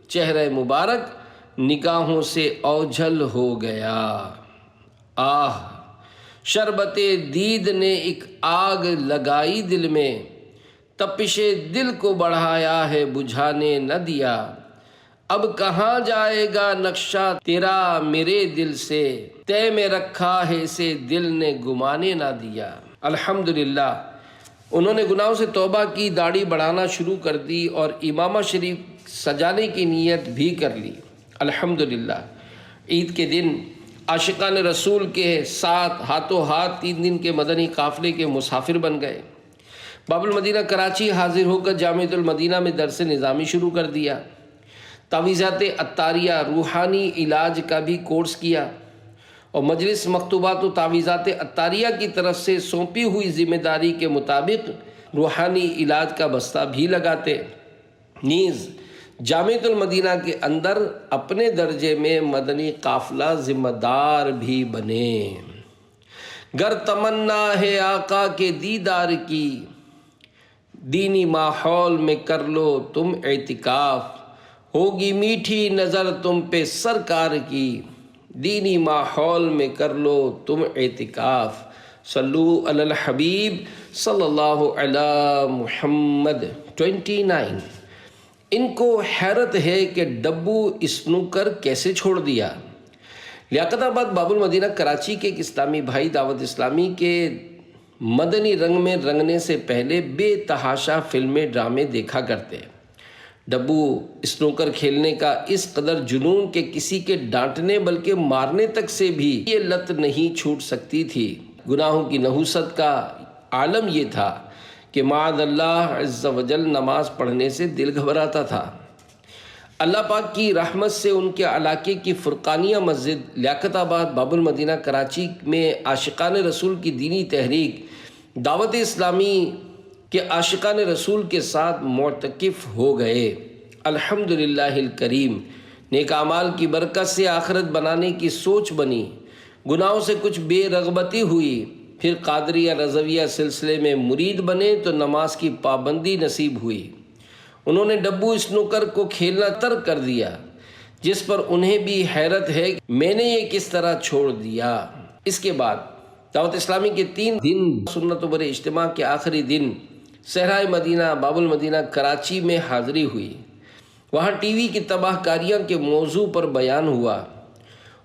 چہرہ مبارک نگاہوں سے اوجھل ہو گیا۔ آہ، شربت دید نے ایک آگ لگائی دل میں، تپش دل کو بڑھایا ہے بجھانے نہ دیا۔ اب کہاں جائے گا نقشہ تیرا میرے دل سے، طے میں رکھا ہے اسے دل نے گمانے نہ دیا۔ الحمدللہ انہوں نے گناہوں سے توبہ کی، داڑھی بڑھانا شروع کر دی اور امامہ شریف سجانے کی نیت بھی کر لی۔ الحمدللہ عید کے دن عاشقان رسول کے ساتھ ہاتھوں ہاتھ 3 دن کے مدنی قافلے کے مسافر بن گئے۔ باب المدینہ کراچی حاضر ہو کر جامعۃ المدینہ میں درس نظامی شروع کر دیا۔ تعویذات عطاریہ روحانی علاج کا بھی کورس کیا اور مجلس مکتوبات و تعویذات عطاریہ کی طرف سے سونپی ہوئی ذمہ داری کے مطابق روحانی علاج کا بستہ بھی لگاتے۔ نیز جامعۃ المدینہ کے اندر اپنے درجے میں مدنی قافلہ ذمہ دار بھی بنے۔ گر تمنا ہے آقا کے دیدار کی، دینی ماحول میں کر لو تم اعتکاف، ہوگی میٹھی نظر تم پہ سرکار کی، دینی ماحول میں کر لو تم اعتکاف۔ صلو علی الحبیب صلی اللہ علی محمد۔ 29 ان کو حیرت ہے کہ ڈبو اسنوکر کیسے چھوڑ دیا۔ لیاقت آباد باب المدینہ کراچی کے ایک اسلامی بھائی دعوت اسلامی کے مدنی رنگ میں رنگنے سے پہلے بے تحاشا فلمیں ڈرامے دیکھا کرتے۔ ڈبو اسنوکر کھیلنے کا اس قدر جنون کہ کسی کے ڈانٹنے بلکہ مارنے تک سے بھی یہ لت نہیں چھوٹ سکتی تھی۔ گناہوں کی نحوست کا عالم یہ تھا کہ معاذ اللہ عز و جل نماز پڑھنے سے دل گھبراتا تھا۔ اللہ پاک کی رحمت سے ان کے علاقے کی فرقانیہ مسجد لیاقت آباد باب المدینہ کراچی میں عاشقان رسول کی دینی تحریک دعوت اسلامی کہ عاشقان رسول کے ساتھ معتکف ہو گئے۔ الحمدللہ الکریم نیک اعمال کی برکت سے آخرت بنانے کی سوچ بنی، گناہوں سے کچھ بے رغبتی ہوئی، پھر قادریہ رضویہ سلسلے میں مرید بنے تو نماز کی پابندی نصیب ہوئی۔ انہوں نے ڈبو اسنوکر کو کھیلنا ترک کر دیا، جس پر انہیں بھی حیرت ہے کہ میں نے یہ کس طرح چھوڑ دیا۔ اس کے بعد دعوت اسلامی کے 3 دن سنت و بر اجتماع کے آخری دن صحرائے مدینہ باب المدینہ کراچی میں حاضری ہوئی۔ وہاں ٹی وی کی تباہ کاریاں کے موضوع پر بیان ہوا۔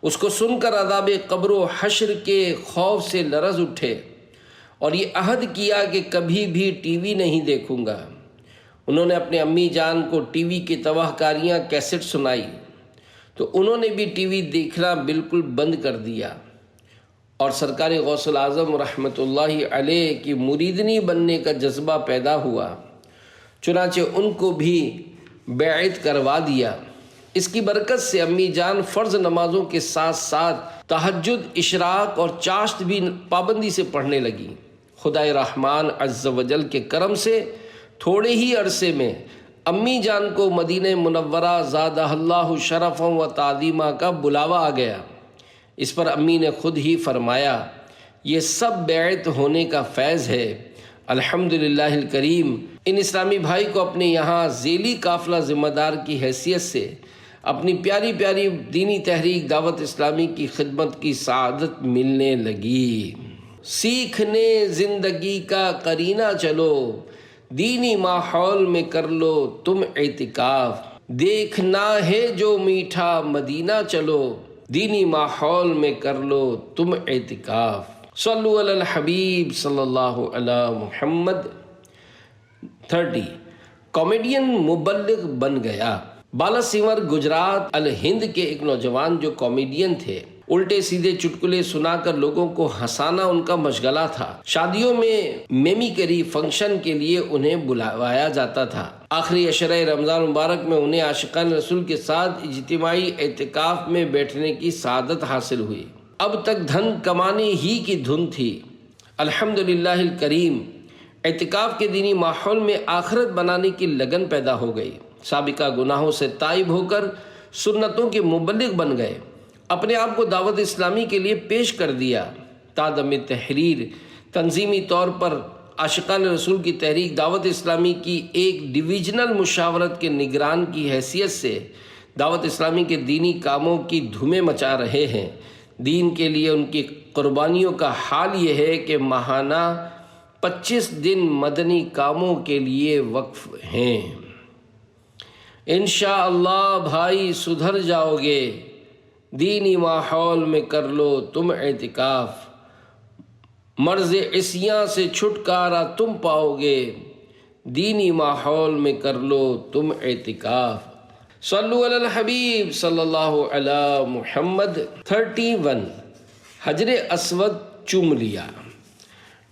اس کو سن کر عذاب قبر و حشر کے خوف سے لرز اٹھے اور یہ عہد کیا کہ کبھی بھی ٹی وی نہیں دیکھوں گا۔ انہوں نے اپنے امی جان کو ٹی وی کی تباہ کاریاں کیسٹ سنائی تو انہوں نے بھی ٹی وی دیکھنا بالکل بند کر دیا اور سرکار غوث الاعظم رحمۃ اللہ علیہ کی مریدنی بننے کا جذبہ پیدا ہوا، چنانچہ ان کو بھی بیعت کروا دیا۔ اس کی برکت سے امی جان فرض نمازوں کے ساتھ ساتھ تہجد، اشراق اور چاشت بھی پابندی سے پڑھنے لگی۔ خدائے رحمان عز و جل کے کرم سے تھوڑے ہی عرصے میں امی جان کو مدینہ منورہ زادہ اللہ شرفا و تعظیما کا بلاوا آ گیا۔ اس پر امی نے خود ہی فرمایا، یہ سب بیعت ہونے کا فیض ہے۔ الحمدللہ الکریم، ان اسلامی بھائی کو اپنے یہاں ذیلی قافلہ ذمہ دار کی حیثیت سے اپنی پیاری پیاری دینی تحریک دعوت اسلامی کی خدمت کی سعادت ملنے لگی۔ سیکھنے زندگی کا قرینہ چلو، دینی ماحول میں کر لو تم اعتکاف، دیکھنا ہے جو میٹھا مدینہ چلو، دینی ماحول میں کر لو تم اعتکاف۔ صلو علی الحبیب صلی اللہ علی محمد۔ 30 کامیڈین مبلغ بن گیا۔ بالا سیمر گجرات الہند کے ایک نوجوان جو کامیڈین تھے، الٹے سیدھے چٹکلے سنا کر لوگوں کو ہنسانا ان کا مشغلہ تھا۔ شادیوں میں میمیکری فنکشن کے لیے انہیں بلایا جاتا تھا۔ آخری عشرہ رمضان مبارک میں انہیں عاشقان رسول کے ساتھ اجتماعی اعتکاف میں بیٹھنے کی سعادت حاصل ہوئی۔ اب تک دھن کمانے ہی کی دھن تھی۔ الحمدللہ الکریم، اعتکاف کے دینی ماحول میں آخرت بنانے کی لگن پیدا ہو گئی۔ سابقہ گناہوں سے تائب ہو کر سنتوں کے مبلغ بن گئے، اپنے آپ کو دعوت اسلامی کے لیے پیش کر دیا۔ تادم تحریر تنظیمی طور پر عاشقان رسول کی تحریک دعوت اسلامی کی ایک ڈویژنل مشاورت کے نگران کی حیثیت سے دعوت اسلامی کے دینی کاموں کی دھومیں مچا رہے ہیں۔ دین کے لیے ان کی قربانیوں کا حال یہ ہے کہ ماہانہ 25 دن مدنی کاموں کے لیے وقف ہیں۔ انشاءاللہ بھائی سدھر جاؤ گے، دینی ماحول میں کر لو تم اعتکاف، مرض عصیاں سے چھٹکارا تم پاؤ گے، دینی ماحول میں کر لو تم اعتکاف۔ صلو علی الحبیب صلی اللہ علی محمد۔ 31 حجر اسود چوم لیا۔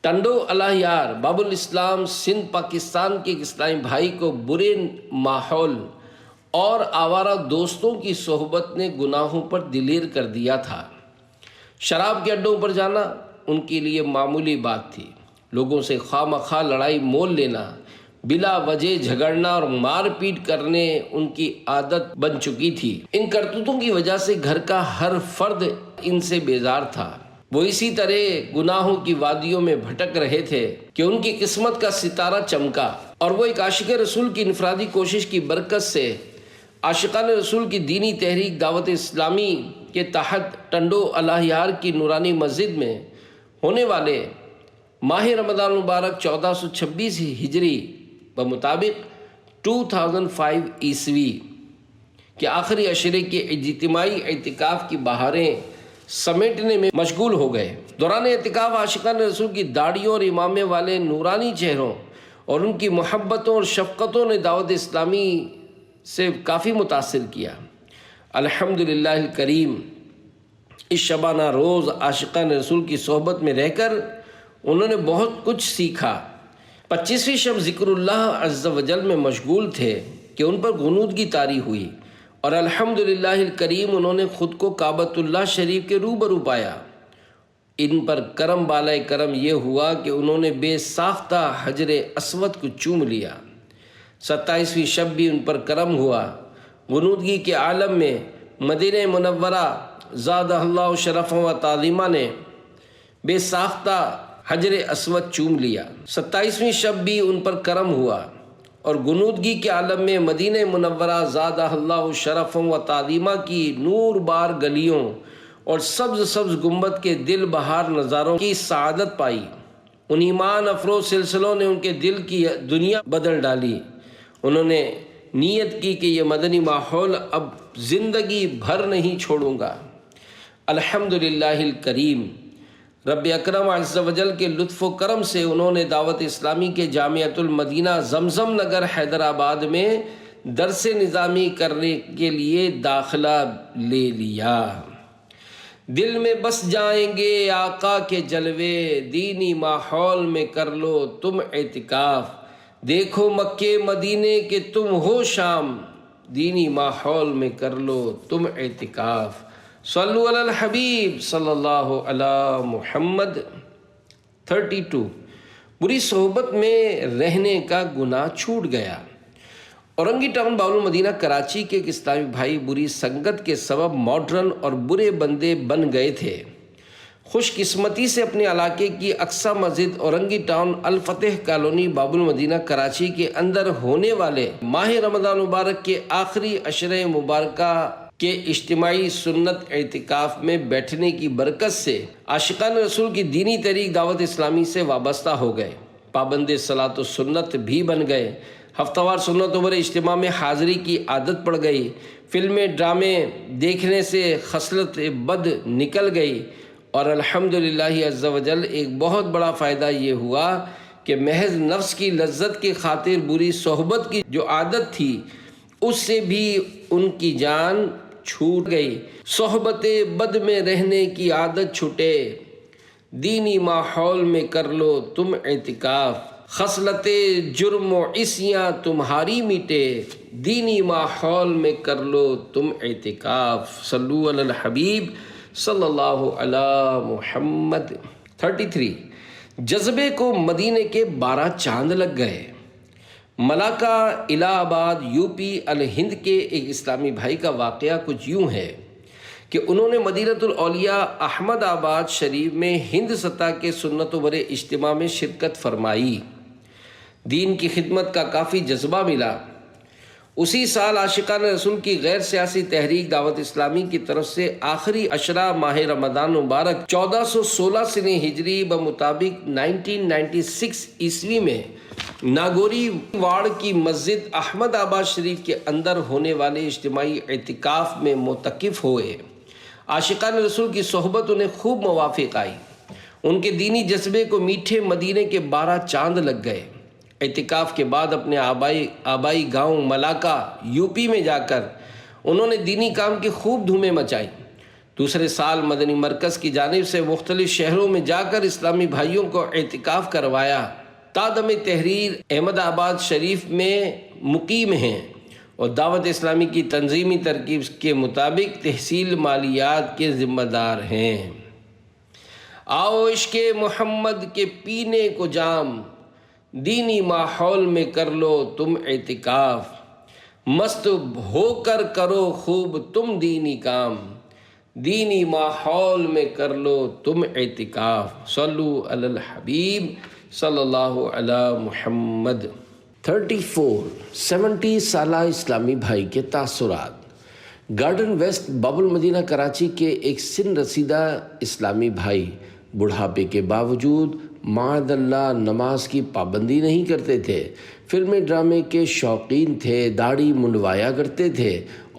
ٹنڈو الہیار باب الاسلام سندھ پاکستان کے ایک اسلامی بھائی کو برے ماحول اور آوارہ دوستوں کی صحبت نے گناہوں پر دلیر کر دیا تھا۔ شراب کے اڈوں پر جانا ان کے لیے معمولی بات تھی۔ لوگوں سے خواہ مخواہ لڑائی مول لینا، بلا وجہ جھگڑنا اور مار پیٹ کرنے ان کی عادت بن چکی تھی۔ ان کرتوتوں کی وجہ سے گھر کا ہر فرد ان سے بیزار تھا۔ وہ اسی طرح گناہوں کی وادیوں میں بھٹک رہے تھے کہ ان کی قسمت کا ستارہ چمکا اور وہ ایک عاشق رسول کی انفرادی کوشش کی برکت سے عاشقان رسول کی دینی تحریک دعوت اسلامی کے تحت ٹنڈو الہیار کی نورانی مسجد میں ہونے والے ماہ رمضان مبارک 1426 ہجری بمطابق 2005 عیسوی کے آخری عشرے کے اجتماعی اعتکاف کی بہاریں سمیٹنے میں مشغول ہو گئے۔ دوران اعتکاف عاشقان رسول کی داڑھیوں اور امامے والے نورانی چہروں اور ان کی محبتوں اور شفقتوں نے دعوت اسلامی سے کافی متاثر کیا۔ الحمدللہ الکریم، اس شبانہ روز عاشقان رسول کی صحبت میں رہ کر انہوں نے بہت کچھ سیکھا۔ 25ویں شب ذکر اللہ عز و جل میں مشغول تھے کہ ان پر غنودگی طاری ہوئی اور الحمدللہ الکریم انہوں نے خود کو کعبۃ اللہ شریف کے روبرو پایا۔ ان پر کرم بالائے کرم یہ ہوا کہ انہوں نے بے ساختہ حجر اسود کو چوم لیا۔ 27ویں شب بھی ان پر کرم ہوا۔ غنودگی کے عالم میں مدینہ منورہ زادہ اللہ شرفا و تعظیما نے بے ساختہ حجر اسود چوم لیا۔ 27ویں شب بھی ان پر کرم ہوا اور غنودگی کے عالم میں مدینہ منورہ زادہ اللہ شرفا و تعظیما کی نور بار گلیوں اور سبز سبز گنبد کے دل بہار نظاروں کی سعادت پائی۔ ان ایمان افروز سلسلوں نے ان کے دل کی دنیا بدل ڈالی۔ انہوں نے نیت کی کہ یہ مدنی ماحول اب زندگی بھر نہیں چھوڑوں گا۔ الحمدللہ الکریم، رب اکرم عز و جل کے لطف و کرم سے انہوں نے دعوت اسلامی کے جامعۃ المدینہ زمزم نگر حیدرآباد میں درس نظامی کرنے کے لیے داخلہ لے لیا۔ دل میں بس جائیں گے آقا کے جلوے، دینی ماحول میں کر لو تم اعتکاف، دیکھو مکے مدینے کے تم ہو شام، دینی ماحول میں کر لو تم اعتکاف۔ صلو علی الحبیب صلی اللہ علی محمد۔ 32 بری صحبت میں رہنے کا گناہ چھوٹ گیا۔ اورنگی ٹاؤن باب المدینہ کراچی کے ایک اسلامی بھائی بری سنگت کے سبب ماڈرن اور برے بندے بن گئے تھے۔ خوش قسمتی سے اپنے علاقے کی اقصی مسجد اورنگی ٹاؤن الفتح کالونی باب المدینہ کراچی کے اندر ہونے والے ماہ رمضان مبارک کے آخری عشرہ مبارکہ کے اجتماعی سنت اعتکاف میں بیٹھنے کی برکت سے عاشقان رسول کی دینی تحریک دعوت اسلامی سے وابستہ ہو گئے، پابند صلاۃ و سنت بھی بن گئے، ہفتہ وار سنت اور اجتماع میں حاضری کی عادت پڑ گئی، فلمیں ڈرامے دیکھنے سے خصلت بد نکل گئی، اور الحمدللہ عز و جل ایک بہت بڑا فائدہ یہ ہوا کہ محض نفس کی لذت کی خاطر بری صحبت کی جو عادت تھی اس سے بھی ان کی جان چھوٹ گئی۔ صحبت بد میں رہنے کی عادت چھوٹے، دینی ماحول میں کر لو تم اعتکاف، خصلت جرم و عصیاں تمہاری میٹے، دینی ماحول میں کر لو تم اعتکاف۔ صلو علی الحبیب صلی اللہ علی محمد۔ 33 جذبے کو مدینے کے 12 چاند لگ گئے۔ ملاقہ الہ آباد یو پی الہند کے ایک اسلامی بھائی کا واقعہ کچھ یوں ہے کہ انہوں نے مدینۃ الاولیاء احمد آباد شریف میں ہند سطح کے سنت و برے اجتماع میں شرکت فرمائی۔ دین کی خدمت کا کافی جذبہ ملا۔ اسی سال عاشقان رسول کی غیر سیاسی تحریک دعوت اسلامی کی طرف سے آخری عشرہ ماہ رمضان مبارک 1416 سن ہجری بمطابق 1996 عیسوی میں ناگوری واڑ کی مسجد احمد آباد شریف کے اندر ہونے والے اجتماعی اعتکاف میں معتکف ہوئے۔ عاشقان رسول کی صحبت انہیں خوب موافق آئی، ان کے دینی جذبے کو میٹھے مدینے کے 12 چاند لگ گئے۔ اعتکاف کے بعد اپنے آبائی گاؤں ملاقہ یو پی میں جا کر انہوں نے دینی کام کی خوب دھومیں مچائی۔ دوسرے سال مدنی مرکز کی جانب سے مختلف شہروں میں جا کر اسلامی بھائیوں کو اعتکاف کروایا۔ تادم تحریر احمد آباد شریف میں مقیم ہیں اور دعوت اسلامی کی تنظیمی ترکیب کے مطابق تحصیل مالیات کے ذمہ دار ہیں۔ آؤ عشق محمد کے پینے کو جام، دینی ماحول میں کر لو تم اعتکاف، مست ہو کر کرو خوب تم دینی کام، دینی ماحول میں کر لو تم اعتکاف۔ صلو علی الحبیب صلی اللہ علی محمد۔ 34 70 سالہ اسلامی بھائی کے تاثرات۔ گارڈن ویسٹ باب المدینہ کراچی کے ایک سن رسیدہ اسلامی بھائی بڑھاپے کے باوجود معاذ اللہ نماز کی پابندی نہیں کرتے تھے، فلمیں ڈرامے کے شوقین تھے، داڑھی منڈوایا کرتے تھے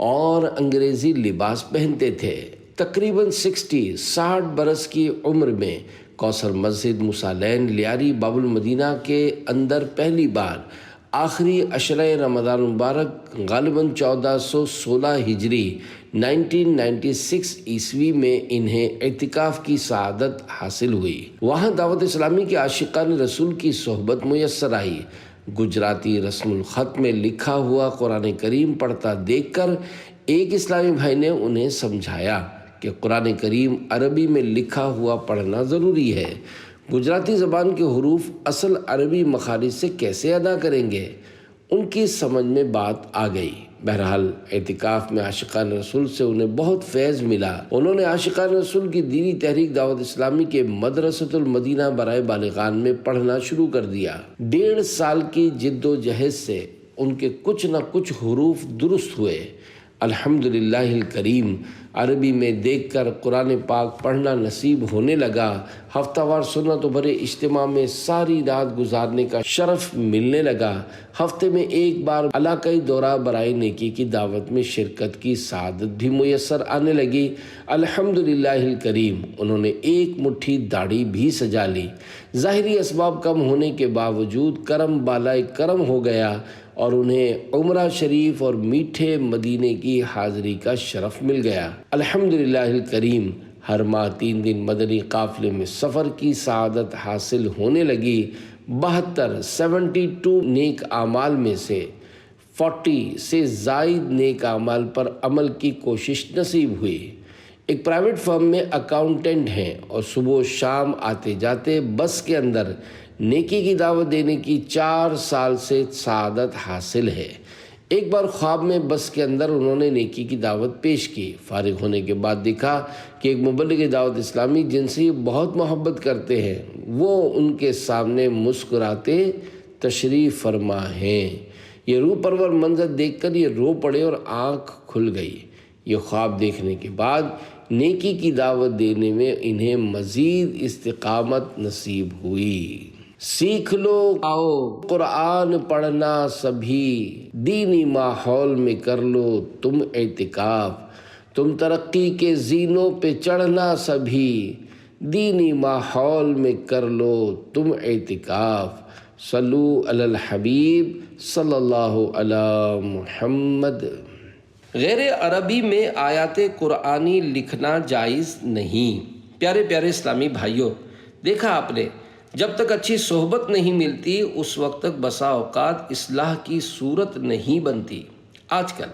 اور انگریزی لباس پہنتے تھے۔ تقریباً 60 برس کی عمر میں کوثر مسجد موسیٰ لین لیاری باب المدینہ کے اندر پہلی بار آخری عشرہ رمضان مبارک غالباً 1416 ہجری 1996 عیسوی میں انہیں اعتکاف کی سعادت حاصل ہوئی۔ وہاں دعوت اسلامی کے عاشقان رسول کی صحبت میسر آئی۔ گجراتی رسم الخط میں لکھا ہوا قرآن کریم پڑھتا دیکھ کر ایک اسلامی بھائی نے انہیں سمجھایا کہ قرآن کریم عربی میں لکھا ہوا پڑھنا ضروری ہے، گجراتی زبان کے حروف اصل عربی مخارج سے کیسے ادا کریں گے؟ ان کی سمجھ میں بات آ گئی۔ بہرحال اعتکاف میں عاشقان رسول سے انہیں بہت فیض ملا۔ انہوں نے عاشقان رسول کی دینی تحریک دعوت اسلامی کے مدرسۃ المدینہ برائے بالغان میں پڑھنا شروع کر دیا۔ 1.5 سال کی جد و جہد سے ان کے کچھ نہ کچھ حروف درست ہوئے۔ الحمدللہ الکریم عربی میں دیکھ کر قرآن پاک پڑھنا نصیب ہونے لگا۔ ہفتہ وار سنت و بھرے اجتماع میں ساری رات گزارنے کا شرف ملنے لگا۔ ہفتے میں ایک بار علاقائی دورہ برائے نیکی کی دعوت میں شرکت کی سعادت بھی میسر آنے لگی۔ الحمدللہ الکریم انہوں نے ایک مٹھی داڑھی بھی سجا لی۔ ظاہری اسباب کم ہونے کے باوجود کرم بالائے کرم ہو گیا اور انہیں عمرہ شریف اور میٹھے مدینے کی حاضری کا شرف مل گیا۔ الحمدللہ الکریم ہر ماہ 3 دن مدنی قافلے میں سفر کی سعادت حاصل ہونے لگی۔ 72 نیک اعمال میں سے 40 سے زائد نیک اعمال پر عمل کی کوشش نصیب ہوئی۔ ایک پرائیویٹ فرم میں اکاؤنٹنٹ ہیں اور صبح و شام آتے جاتے بس کے اندر نیکی کی دعوت دینے کی 4 سال سے سعادت حاصل ہے۔ ایک بار خواب میں بس کے اندر انہوں نے نیکی کی دعوت پیش کی۔ فارغ ہونے کے بعد دیکھا کہ ایک مبلغ دعوت اسلامی جن سے یہ بہت محبت کرتے ہیں وہ ان کے سامنے مسکراتے تشریف فرما ہیں۔ یہ روح پرور منظر دیکھ کر یہ رو پڑے اور آنکھ کھل گئی۔ یہ خواب دیکھنے کے بعد نیکی کی دعوت دینے میں انہیں مزید استقامت نصیب ہوئی۔ سیکھ لو آؤ قرآن پڑھنا سبھی، دینی ماحول میں کر لو تم اعتکاف، تم ترقی کے زینوں پہ چڑھنا سبھی، دینی ماحول میں کر لو تم اعتکاف۔ صلو علی الحبیب صلی اللہ علی محمد۔ غیر عربی میں آیات قرآنی لکھنا جائز نہیں۔ پیارے پیارے اسلامی بھائیوں، دیکھا آپ نے جب تک اچھی صحبت نہیں ملتی اس وقت تک بسا اوقات اصلاح کی صورت نہیں بنتی۔ آج کل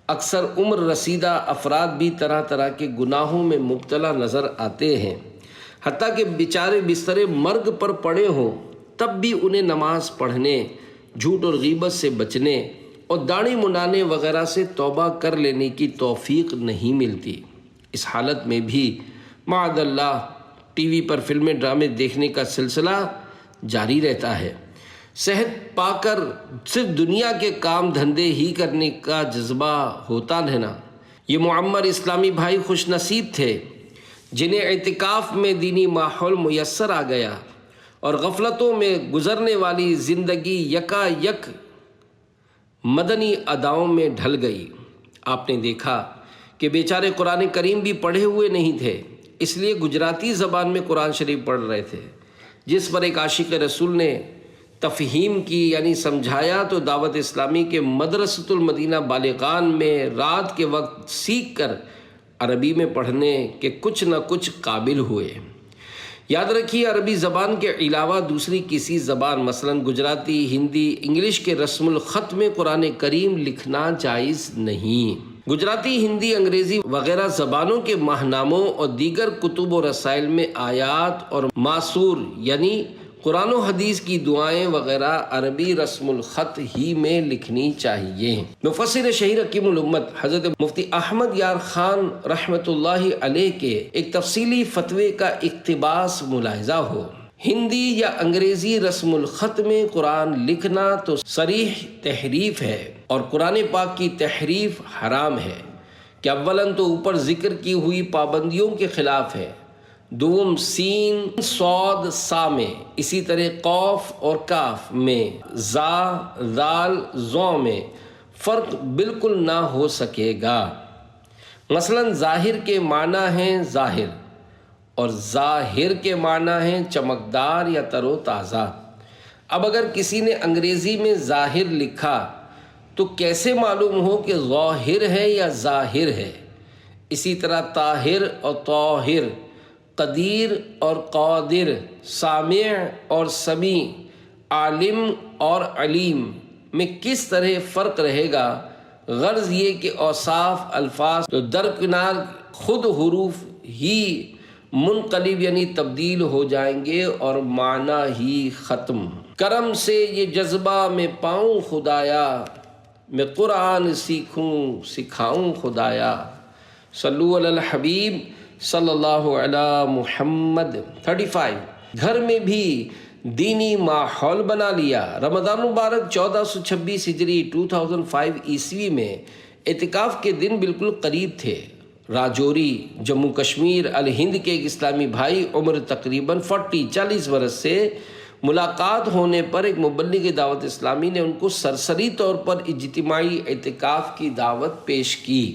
اکثر عمر رسیدہ افراد بھی طرح طرح کے گناہوں میں مبتلا نظر آتے ہیں، حتیٰ کہ بیچارے بستر مرگ پر پڑے ہوں تب بھی انہیں نماز پڑھنے، جھوٹ اور غیبت سے بچنے اور داڑھی منڈانے وغیرہ سے توبہ کر لینے کی توفیق نہیں ملتی۔ اس حالت میں بھی معاذ اللہ ٹی وی پر فلمیں ڈرامے دیکھنے کا سلسلہ جاری رہتا ہے۔ صحت پا کر صرف دنیا کے کام دھندے ہی کرنے کا جذبہ ہوتا رہنا۔ یہ معمر اسلامی بھائی خوش نصیب تھے جنہیں اعتکاف میں دینی ماحول میسر آ گیا اور غفلتوں میں گزرنے والی زندگی یکا یک مدنی اداؤں میں ڈھل گئی۔ آپ نے دیکھا کہ بیچارے قرآن کریم بھی پڑھے ہوئے نہیں تھے، اس لیے گجراتی زبان میں قرآن شریف پڑھ رہے تھے، جس پر ایک عاشق رسول نے تفہیم کی یعنی سمجھایا تو دعوت اسلامی کے مدرسۃ المدینہ بالغان میں رات کے وقت سیکھ کر عربی میں پڑھنے کے کچھ نہ کچھ قابل ہوئے۔ یاد رکھیے عربی زبان کے علاوہ دوسری کسی زبان مثلا گجراتی، ہندی، انگلش کے رسم الخط میں قرآن کریم لکھنا جائز نہیں۔ گجراتی، ہندی، انگریزی وغیرہ زبانوں کے ماہناموں اور دیگر کتب و رسائل میں آیات اور معصور یعنی قرآن و حدیث کی دعائیں وغیرہ عربی رسم الخط ہی میں لکھنی چاہیے۔ مفسر شہیر حکیم الامت حضرت مفتی احمد یار خان رحمۃ اللہ علیہ کے ایک تفصیلی فتوے کا اقتباس ملاحظہ ہو۔ ہندی یا انگریزی رسم الخط میں قرآن لکھنا تو صریح تحریف ہے اور قرآن پاک کی تحریف حرام ہے کہ اولاً تو اوپر ذکر کی ہوئی پابندیوں کے خلاف ہے، دوم سین صاد سا میں، اسی طرح قوف اور کاف میں، زا ذال زو میں فرق بالکل نہ ہو سکے گا۔ مثلاً ظاہر کے معنی ہیں ظاہر اور ظاہر کے معنی ہیں چمکدار یا تر و تازہ۔ اب اگر کسی نے انگریزی میں ظاہر لکھا تو کیسے معلوم ہو کہ ظاہر ہے یا ظاہر ہے؟ اسی طرح طاہر اور طاہر، قدیر اور قادر، سامع اور سمیع، عالم اور علیم میں کس طرح فرق رہے گا؟ غرض یہ کہ اوصاف الفاظ تو درکنار خود حروف ہی منقلب یعنی تبدیل ہو جائیں گے اور معنی ہی ختم۔ کرم سے یہ جذبہ میں پاؤں خدایا، میں قرآن سیکھوں سکھاؤں خدایا۔ صلو علی الحبیب صلی اللہ علی محمد۔ 35 گھر میں بھی دینی ماحول بنا لیا۔ رمضان مبارک 1426 ہجری 2005 عیسوی میں اعتکاف کے دن بالکل قریب تھے۔ راجوری، جموں کشمیر، الہند کے ایک اسلامی بھائی عمر تقریباً 40 برس سے ملاقات ہونے پر ایک مبلغ دعوت اسلامی نے ان کو سرسری طور پر اجتماعی اعتکاف کی دعوت پیش کی،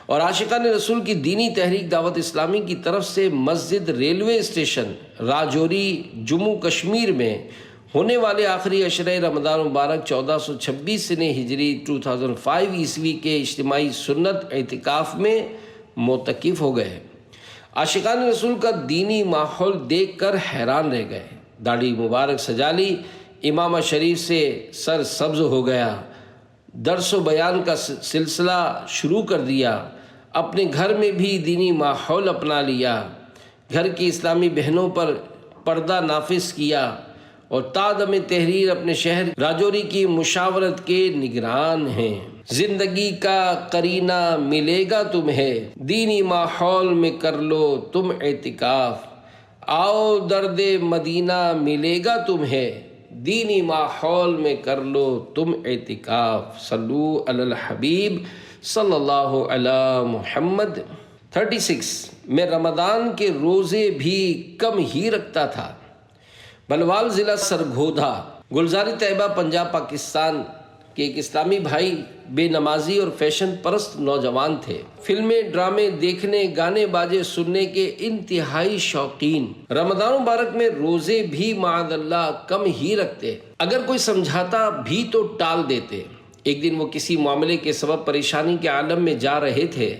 اور عاشقان رسول کی دینی تحریک دعوت اسلامی کی طرف سے مسجد ریلوے اسٹیشن راجوری، جموں کشمیر میں ہونے والے آخری عشرہ رمضان مبارک 1426 ہجری 2005 عیسوی کے اجتماعی سنت اعتکاف میں معتکف ہو گئے۔ عاشقان رسول کا دینی ماحول دیکھ کر حیران رہ گئے۔ داڑھی مبارک سجا لی، امامہ شریف سے سر سبز ہو گیا، درس و بیان کا سلسلہ شروع کر دیا، اپنے گھر میں بھی دینی ماحول اپنا لیا، گھر کی اسلامی بہنوں پر پردہ نافذ کیا، اور تادم تحریر اپنے شہر راجوری کی مشاورت کے نگران ہیں۔ زندگی کا قرینہ ملے گا تمہیں، دینی ماحول میں کر لو تم اعتکاف، آؤ درد مدینہ ملے گا تمہیں، دینی ماحول میں کر لو تم اعتکاف۔ صلو علی الحبیب صلی اللہ علی محمد۔ 36 میں رمضان کے روزے بھی کم ہی رکھتا تھا۔ بلوال ضلع سرگودھا، گلزار طیبہ، پنجاب، پاکستان کے ایک اسلامی بھائی بے نمازی اور فیشن پرست نوجوان تھے۔ فلمیں، ڈرامے دیکھنے، گانے باجے سننے کے انتہائی شوقین، رمضان مبارک میں روزے بھی معاذ اللہ کم ہی رکھتے، اگر کوئی سمجھاتا بھی تو ٹال دیتے۔ ایک دن وہ کسی معاملے کے سبب پریشانی کے عالم میں جا رہے تھے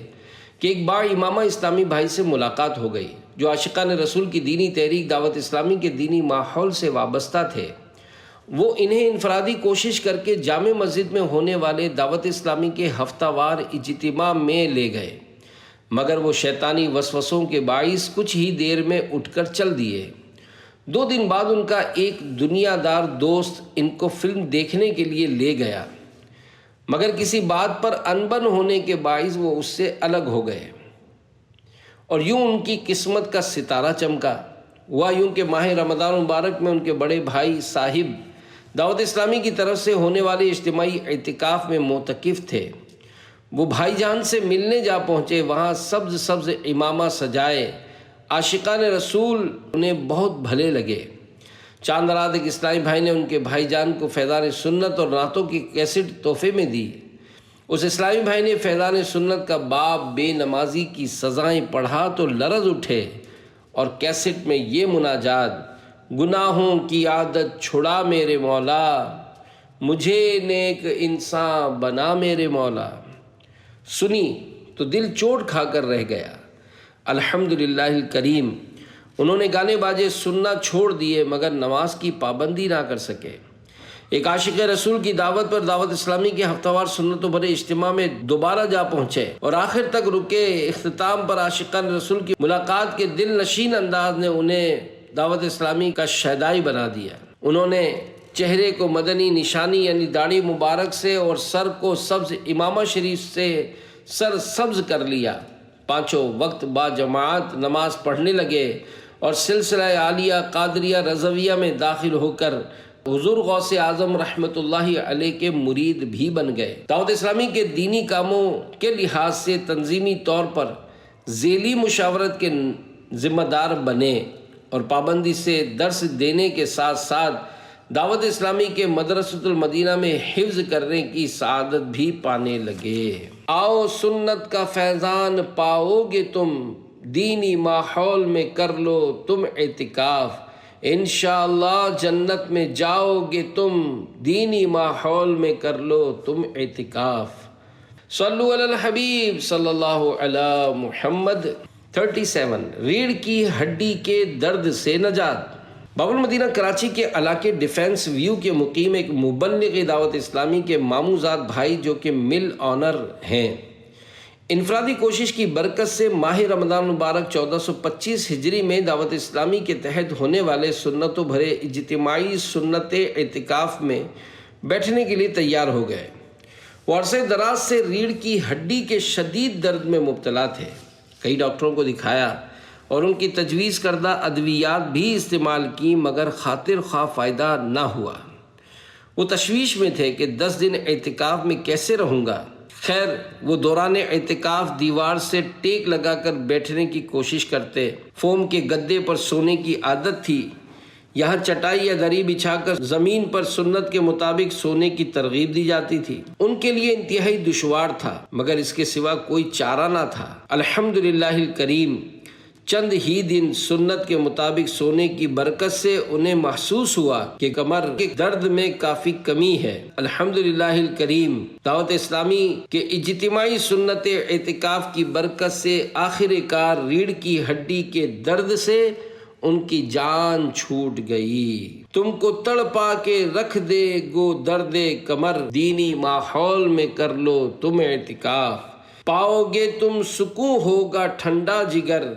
کہ ایک با امامہ اسلامی بھائی سے ملاقات ہو گئی جو عاشقان رسول کی دینی تحریک دعوت اسلامی کے دینی ماحول سے وابستہ تھے۔ وہ انہیں انفرادی کوشش کر کے جامع مسجد میں ہونے والے دعوت اسلامی کے ہفتہ وار اجتماع میں لے گئے، مگر وہ شیطانی وسوسوں کے باعث کچھ ہی دیر میں اٹھ کر چل دیے۔ 2 دن بعد ان کا ایک دنیا دار دوست ان کو فلم دیکھنے کے لیے لے گیا، مگر کسی بات پر انبن ہونے کے باعث وہ اس سے الگ ہو گئے، اور یوں ان کی قسمت کا ستارہ چمکا۔ ہوا یوں کہ ماہ رمضان مبارک میں ان کے بڑے بھائی صاحب دعوت اسلامی کی طرف سے ہونے والے اجتماعی اعتکاف میں معتکف تھے۔ وہ بھائی جان سے ملنے جا پہنچے، وہاں سبز سبز امامہ سجائے عاشقان رسول انہیں بہت بھلے لگے۔ چاند رات ایک اسلامی بھائی نے ان کے بھائی جان کو فیضان سنت اور نعتوں کی کیسٹ تحفے میں دی۔ اس اسلامی بھائی نے فیضان سنت کا باب بے نمازی کی سزائیں پڑھا تو لرز اٹھے، اور کیسٹ میں یہ مناجات: گناہوں کی عادت چھڑا میرے مولا، مجھے نیک انسان بنا میرے مولا، سنی تو دل چوٹ کھا کر رہ گیا۔ الحمدللہ الکریم، انہوں نے گانے باجے سننا چھوڑ دیے مگر نماز کی پابندی نہ کر سکے۔ ایک عاشق رسول کی دعوت پر دعوت اسلامی کے ہفتہ وار سنتوں بھرے اجتماع میں دوبارہ جا پہنچے اور آخر تک رکے۔ اختتام پر عاشقان رسول کی ملاقات کے دل نشین انداز نے انہیں دعوت اسلامی کا شیدائی بنا دیا۔ انہوں نے چہرے کو مدنی نشانی یعنی داڑھی مبارک سے اور سر کو سبز امامہ شریف سے سر سبز کر لیا۔ 5 وقت با جماعت نماز پڑھنے لگے اور سلسلہ عالیہ قادریہ رضویہ میں داخل ہو کر حضور غوث اعظم رحمۃ اللہ علیہ کے مرید بھی بن گئے۔ دعوت اسلامی کے دینی کاموں کے لحاظ سے تنظیمی طور پر ذیلی مشاورت کے ذمہ دار بنے اور پابندی سے درس دینے کے ساتھ ساتھ دعوت اسلامی کے مدرسۃ المدینہ میں حفظ کرنے کی سعادت بھی پانے لگے۔ آؤ سنت کا فیضان پاؤ گے تم، دینی ماحول میں کر لو تم اعتکاف، انشاءاللہ جنت میں جاؤ گے تم، دینی ماحول میں کر لو تم اعتکاف۔ صلو علی الحبیب صلی اللہ علی محمد۔ 37 ریڑھ کی ہڈی کے درد سے نجات۔ باب المدینہ کراچی کے علاقے ڈیفنس ویو کے مقیم ایک مبلغ دعوت اسلامی کے ماموزاد بھائی جو کہ مل آنر ہیں، انفرادی کوشش کی برکت سے ماہ رمضان مبارک 1425 ہجری میں دعوت اسلامی کے تحت ہونے والے سنتوں بھرے اجتماعی سنت اعتکاف میں بیٹھنے کے لیے تیار ہو گئے۔ وہ عرصے دراز سے ریڑھ کی ہڈی کے شدید درد میں مبتلا تھے۔ کئی ڈاکٹروں کو دکھایا اور ان کی تجویز کردہ ادویات بھی استعمال کی مگر خاطر خواہ فائدہ نہ ہوا۔ وہ تشویش میں تھے کہ 10 دن اعتکاف میں کیسے رہوں گا۔ خیر وہ دوران اعتکاف دیوار سے ٹیک لگا کر بیٹھنے کی کوشش کرتے، فوم کے گدے پر سونے کی عادت تھی، یہاں چٹائی یا دری بچھا کر زمین پر سنت کے مطابق سونے کی ترغیب دی جاتی تھی۔ ان کے لیے انتہائی دشوار تھا، مگر اس کے سوا کوئی چارہ نہ تھا۔ الحمدللہ الکریم، چند ہی دن سنت کے مطابق سونے کی برکت سے انہیں محسوس ہوا کہ کمر کے درد میں کافی کمی ہے۔ الحمدللہ الکریم، دعوت اسلامی کے اجتماعی سنت اعتکاف کی برکت سے آخر کار ریڑھ کی ہڈی کے درد سے ان کی جان چھوٹ گئی۔ تم کو تڑپا کے رکھ دے گو درد کمر، دینی ماحول میں کر لو تم اعتکاف، پاؤ گے تم سکون ہوگا ٹھنڈا جگر،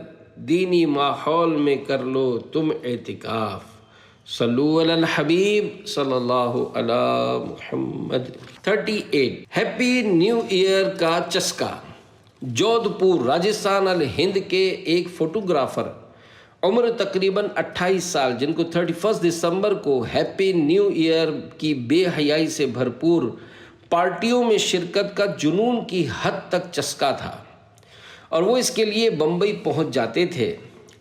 دینی ماحول میں کر لو تم اعتکاف۔ صلو علی الحبیب صلی اللہ علی محمد۔ 38 ہیپی نیو ایئر کا چسکا۔ جودھ پور راجستھان الہند کے ایک فوٹوگرافر عمر تقریباً 28 سال، جن کو 31 دسمبر کو ہیپی نیو ایئر کی بے حیائی سے بھرپور پارٹیوں میں شرکت کا جنون کی حد تک چسکا تھا، اور وہ اس کے لیے بمبئی پہنچ جاتے تھے۔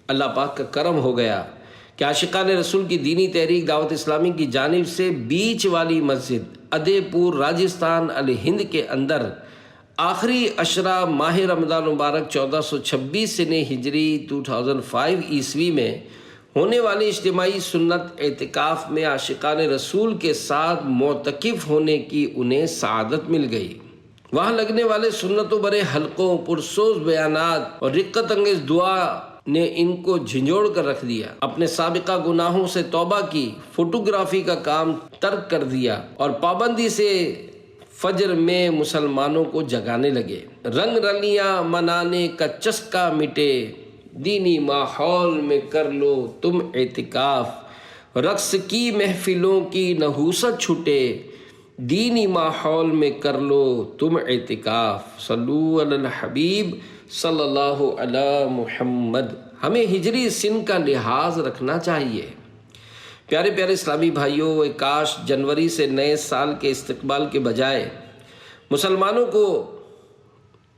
اللہ پاک کا کرم ہو گیا کہ عاشقان رسول کی دینی تحریک دعوت اسلامی کی جانب سے بیچ والی مسجد ادے پور راجستھان الہند کے اندر آخری عشرہ ماہ رمضان مبارک 1426 ہجری 2005 عیسوی میں ہونے والے اجتماعی سنت اعتکاف میں عاشقان رسول کے ساتھ معتکف ہونے کی انہیں سعادت مل گئی۔ وہاں لگنے والے سنتوں برے حلقوں، پرسوز بیانات اور رقت انگیز دعا نے ان کو جھنجھوڑ کر رکھ دیا۔ اپنے سابقہ گناہوں سے توبہ کی، فوٹوگرافی کا کام ترک کر دیا اور پابندی سے فجر میں مسلمانوں کو جگانے لگے۔ رنگ رلیاں منانے کا چسکا مٹے، دینی ماحول میں کر لو تم اعتکاف، رقص کی محفلوں کی نحوست چھٹے، دینی ماحول میں کر لو تم اعتکاف۔ صلو علی الحبیب صلی اللہ علی محمد۔ ہمیں ہجری سن کا لحاظ رکھنا چاہیے۔ پیارے پیارے اسلامی بھائیوں، کاش جنوری سے نئے سال کے استقبال کے بجائے مسلمانوں کو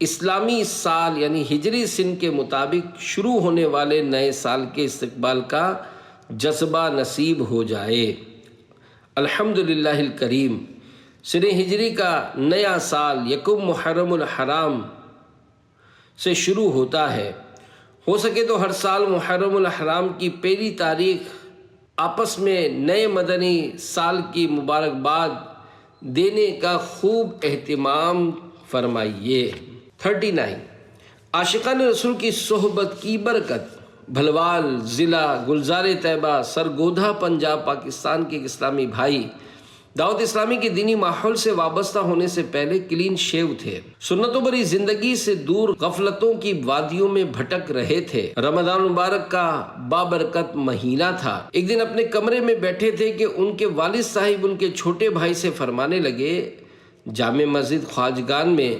اسلامی سال یعنی ہجری سن کے مطابق شروع ہونے والے نئے سال کے استقبال کا جذبہ نصیب ہو جائے۔ الحمدللہ الکریم، سن ہجری کا نیا سال یکم محرم الحرام سے شروع ہوتا ہے۔ ہو سکے تو ہر سال محرم الحرام کی پہلی تاریخ آپس میں نئے مدنی سال کی مبارکباد دینے کا خوب اہتمام فرمائیے۔ 39 عاشقان رسول کی صحبت کی برکت۔ بھلوال ضلع گلزار طیبہ سرگودھا پنجاب پاکستان کے ایک اسلامی بھائی دعوت اسلامی کے دینی ماحول سے وابستہ ہونے سے پہلے کلین شیو تھے، سنتوں بری زندگی سے دور غفلتوں کی وادیوں میں بھٹک رہے تھے۔ رمضان مبارک کا بابرکت مہینہ تھا۔ ایک دن اپنے کمرے میں بیٹھے تھے کہ ان کے والد صاحب ان کے چھوٹے بھائی سے فرمانے لگے، جامع مسجد خواجگان میں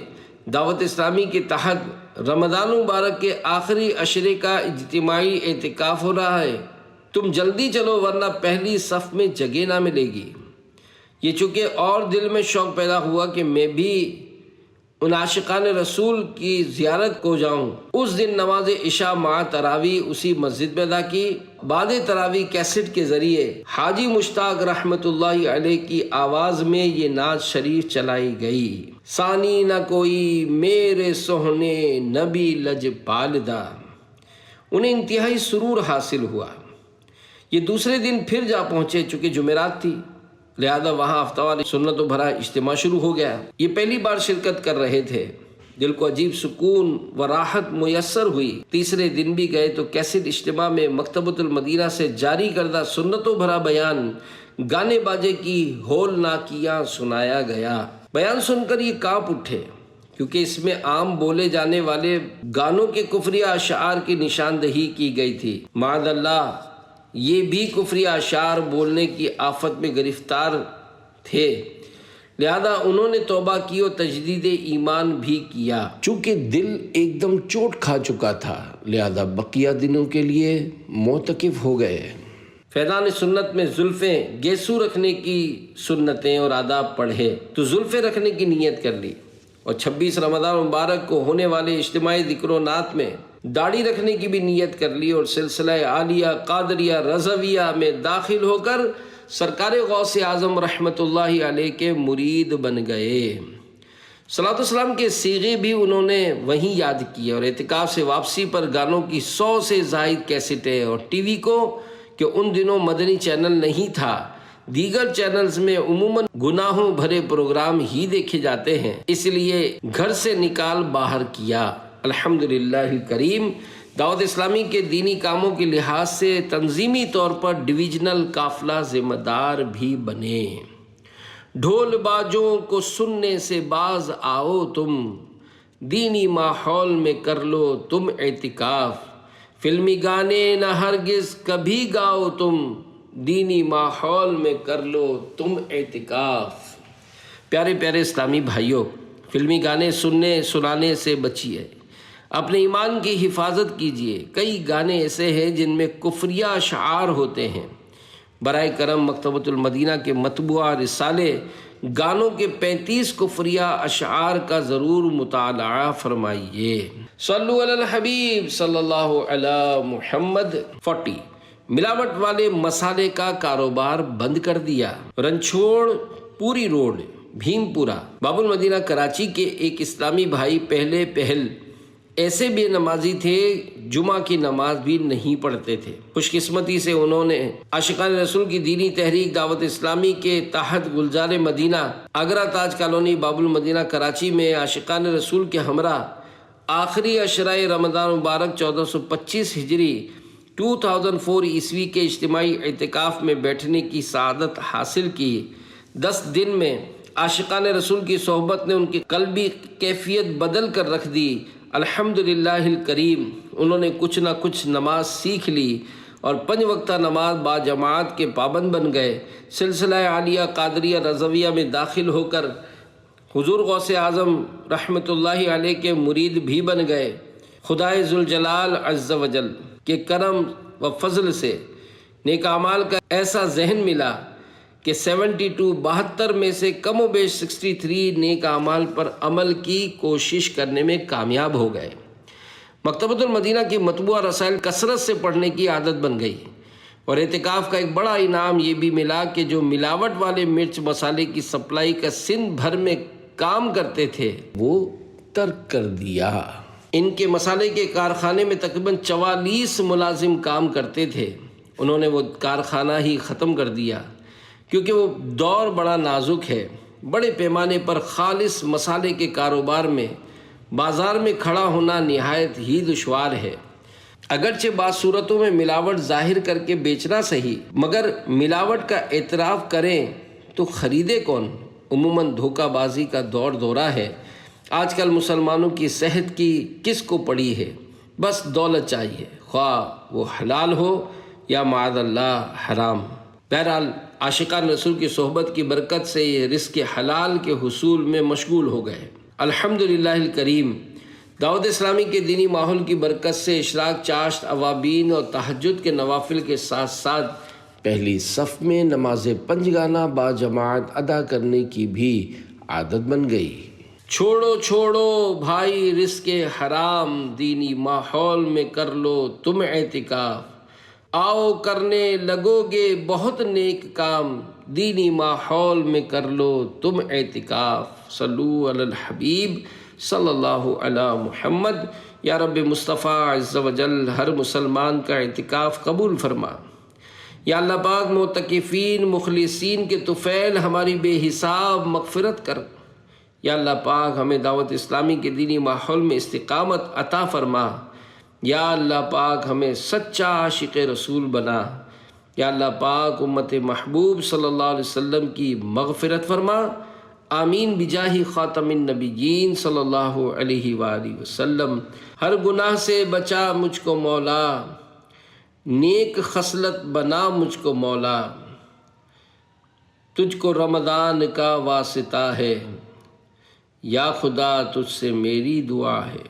دعوت اسلامی کے تحت رمضان مبارک کے آخری عشرے کا اجتماعی اعتکاف ہو رہا ہے، تم جلدی چلو ورنہ پہلی صف میں جگہ نہ ملے گی۔ یہ چونکہ اور دل میں شوق پیدا ہوا کہ میں بھی ان عاشقان رسول کی زیارت کو جاؤں۔ اس دن نماز عشاء مع تراویح اسی مسجد میں ادا کی۔ بعد تراویح کیسٹ کے ذریعے حاجی مشتاق رحمت اللہ علیہ کی آواز میں یہ نعت شریف چلائی گئی، ثانی نہ کوئی میرے سوہنے نبی لج پالدا۔ انہیں انتہائی سرور حاصل ہوا۔ یہ دوسرے دن پھر جا پہنچے، چونکہ جمعرات تھی، لہذا وہاں ہفتہ واری سنتوں بھرا اجتماع شروع ہو گیا۔ یہ پہلی بار شرکت کر رہے تھے، دل کو عجیب سکون و راحت میسر ہوئی۔ تیسرے دن بھی گئے تو کیسٹ اجتماع میں مکتبۃ المدینہ سے جاری کردہ سنتوں بھرا بیان گانے باجے کی ہول ناکیاں سنایا گیا۔ بیان سن کر یہ کانپ اٹھے، کیونکہ اس میں عام بولے جانے والے گانوں کے کفریہ اشعار کی نشاندہی کی گئی تھی۔ معاذ اللہ، یہ بھی کفری اشعار بولنے کی آفت میں گرفتار تھے، لہذا انہوں نے توبہ کی اور تجدید ایمان بھی کیا۔ چونکہ دل ایک دم چوٹ کھا چکا تھا، لہذا بقیہ دنوں کے لیے معتکف ہو گئے۔ فیضان سنت میں زلفیں گیسو رکھنے کی سنتیں اور آداب پڑھے تو زلفیں رکھنے کی نیت کر لی۔ اور 26 رمضان مبارک کو ہونے والے اجتماعی ذکر و نعت میں داڑھی رکھنے کی بھی نیت کر لی اور سلسلہ عالیہ قادریہ رضویہ میں داخل ہو کر سرکار غوث اعظم رحمۃ اللہ علیہ کے مرید بن گئے۔ صلاۃ والسلام کے صیغے بھی انہوں نے وہیں یاد کیے اور اعتکاف سے واپسی پر گانوں کی 100 سے زائد کیسٹیں اور ٹی وی کو، کہ ان دنوں مدنی چینل نہیں تھا، دیگر چینلز میں عموماً گناہوں بھرے پروگرام ہی دیکھے جاتے ہیں، اس لیے گھر سے نکال باہر کیا۔ الحمدللہ الکریم، دعوت اسلامی کے دینی کاموں کے لحاظ سے تنظیمی طور پر ڈویژنل قافلہ ذمہ دار بھی بنے۔ ڈھول باجوں کو سننے سے باز آؤ تم، دینی ماحول میں کر لو تم اعتکاف، فلمی گانے نہ ہرگز کبھی گاؤ تم، دینی ماحول میں کر لو تم اعتکاف۔ پیارے پیارے اسلامی بھائیوں، فلمی گانے سنانے سے بچیے، اپنے ایمان کی حفاظت کیجیے۔ کئی گانے ایسے ہیں جن میں کفریہ اشعار ہوتے ہیں۔ برائے کرم مکتبۃ المدینہ کے مطبوعہ رسالے گانوں کے 35 کفریہ اشعار کا ضرور مطالعہ فرمائیے۔ صلو علی الحبیب صلی اللہ علی محمد۔ 40، ملاوٹ والے مسالے کا کاروبار بند کر دیا۔ رنچھوڑ پوری روڈ، بھیم پورہ، باب المدینہ کراچی کے ایک اسلامی بھائی پہل ایسے بے نمازی تھے، جمعہ کی نماز بھی نہیں پڑھتے تھے۔ خوش قسمتی سے انہوں نے عاشقان رسول کی دینی تحریک دعوت اسلامی کے تحت گلزار مدینہ، آگرہ تاج کالونی، باب المدینہ کراچی میں عاشقان رسول کے ہمراہ آخری عشرۂ رمضان مبارک 1425 ہجری 2004 عیسوی کے اجتماعی اعتکاف میں بیٹھنے کی سعادت حاصل کی۔ 10 دن میں عاشقان رسول کی صحبت نے ان کی قلبی کیفیت بدل کر رکھ دی۔ الحمدللہ الکریم، انہوں نے کچھ نہ کچھ نماز سیکھ لی اور 5 وقتہ نماز با جماعت کے پابند بن گئے۔ سلسلہ عالیہ قادریہ رضویہ میں داخل ہو کر حضور غوث اعظم رحمۃ اللہ علیہ کے مرید بھی بن گئے۔ خدائے ذوالجلال عز و جل کے کرم و فضل سے نیک اعمال کا ایسا ذہن ملا کہ 72 میں سے کم و بیش 63 نیک اعمال پر عمل کی کوشش کرنے میں کامیاب ہو گئے۔ مکتبۃ المدینہ کی مطبوعہ رسائل کثرت سے پڑھنے کی عادت بن گئی اور اعتکاف کا ایک بڑا انعام یہ بھی ملا کہ جو ملاوٹ والے مرچ مسالے کی سپلائی کا سندھ بھر میں کام کرتے تھے وہ ترک کر دیا۔ ان کے مسالے کے کارخانے میں تقریباً 44 ملازم کام کرتے تھے، انہوں نے وہ کارخانہ ہی ختم کر دیا کیونکہ وہ دور بڑا نازک ہے۔ بڑے پیمانے پر خالص مسالے کے کاروبار میں بازار میں کھڑا ہونا نہایت ہی دشوار ہے۔ اگرچہ بعض صورتوں میں ملاوٹ ظاہر کر کے بیچنا صحیح، مگر ملاوٹ کا اعتراف کریں تو خریدے کون؟ عموماً دھوکہ بازی کا دورہ ہے۔ آج کل مسلمانوں کی صحت کی کس کو پڑی ہے؟ بس دولت چاہیے، خواہ وہ حلال ہو یا معاذ اللہ حرام۔ بہرحال عاشقان رسول کی صحبت کی برکت سے یہ رزق حلال کے حصول میں مشغول ہو گئے۔ الحمدللہ الکریم، دعوت اسلامی کے دینی ماحول کی برکت سے اشراق، چاشت، اوابین اور تہجد کے نوافل کے ساتھ ساتھ پہلی صف میں نماز 5 گانہ با جماعت ادا کرنے کی بھی عادت بن گئی۔ چھوڑو بھائی رزق حرام، دینی ماحول میں کر لو تم اعتکاف، آؤ کرنے لگو گے بہت نیک کام، دینی ماحول میں کر لو تم اعتکاف۔ صلو علی الحبیب صلی اللہ علی محمد۔ یا رب مصطفیٰ عز و جل ہر مسلمان کا اعتکاف قبول فرما۔ یا اللہ پاک معتکفین مخلصین کے طفیل ہماری بے حساب مغفرت کر۔ یا اللہ پاک ہمیں دعوت اسلامی کے دینی ماحول میں استقامت عطا فرما۔ یا اللہ پاک ہمیں سچا عاشق رسول بنا۔ یا اللہ پاک امت محبوب صلی اللہ علیہ وسلم کی مغفرت فرما۔ آمین بجاہ خاتم النبیین صلی اللہ علیہ وآلہ وسلم۔ ہر گناہ سے بچا مجھ کو مولا، نیک خصلت بنا مجھ کو مولا، تجھ کو رمضان کا واسطہ ہے، یا خدا تجھ سے میری دعا ہے۔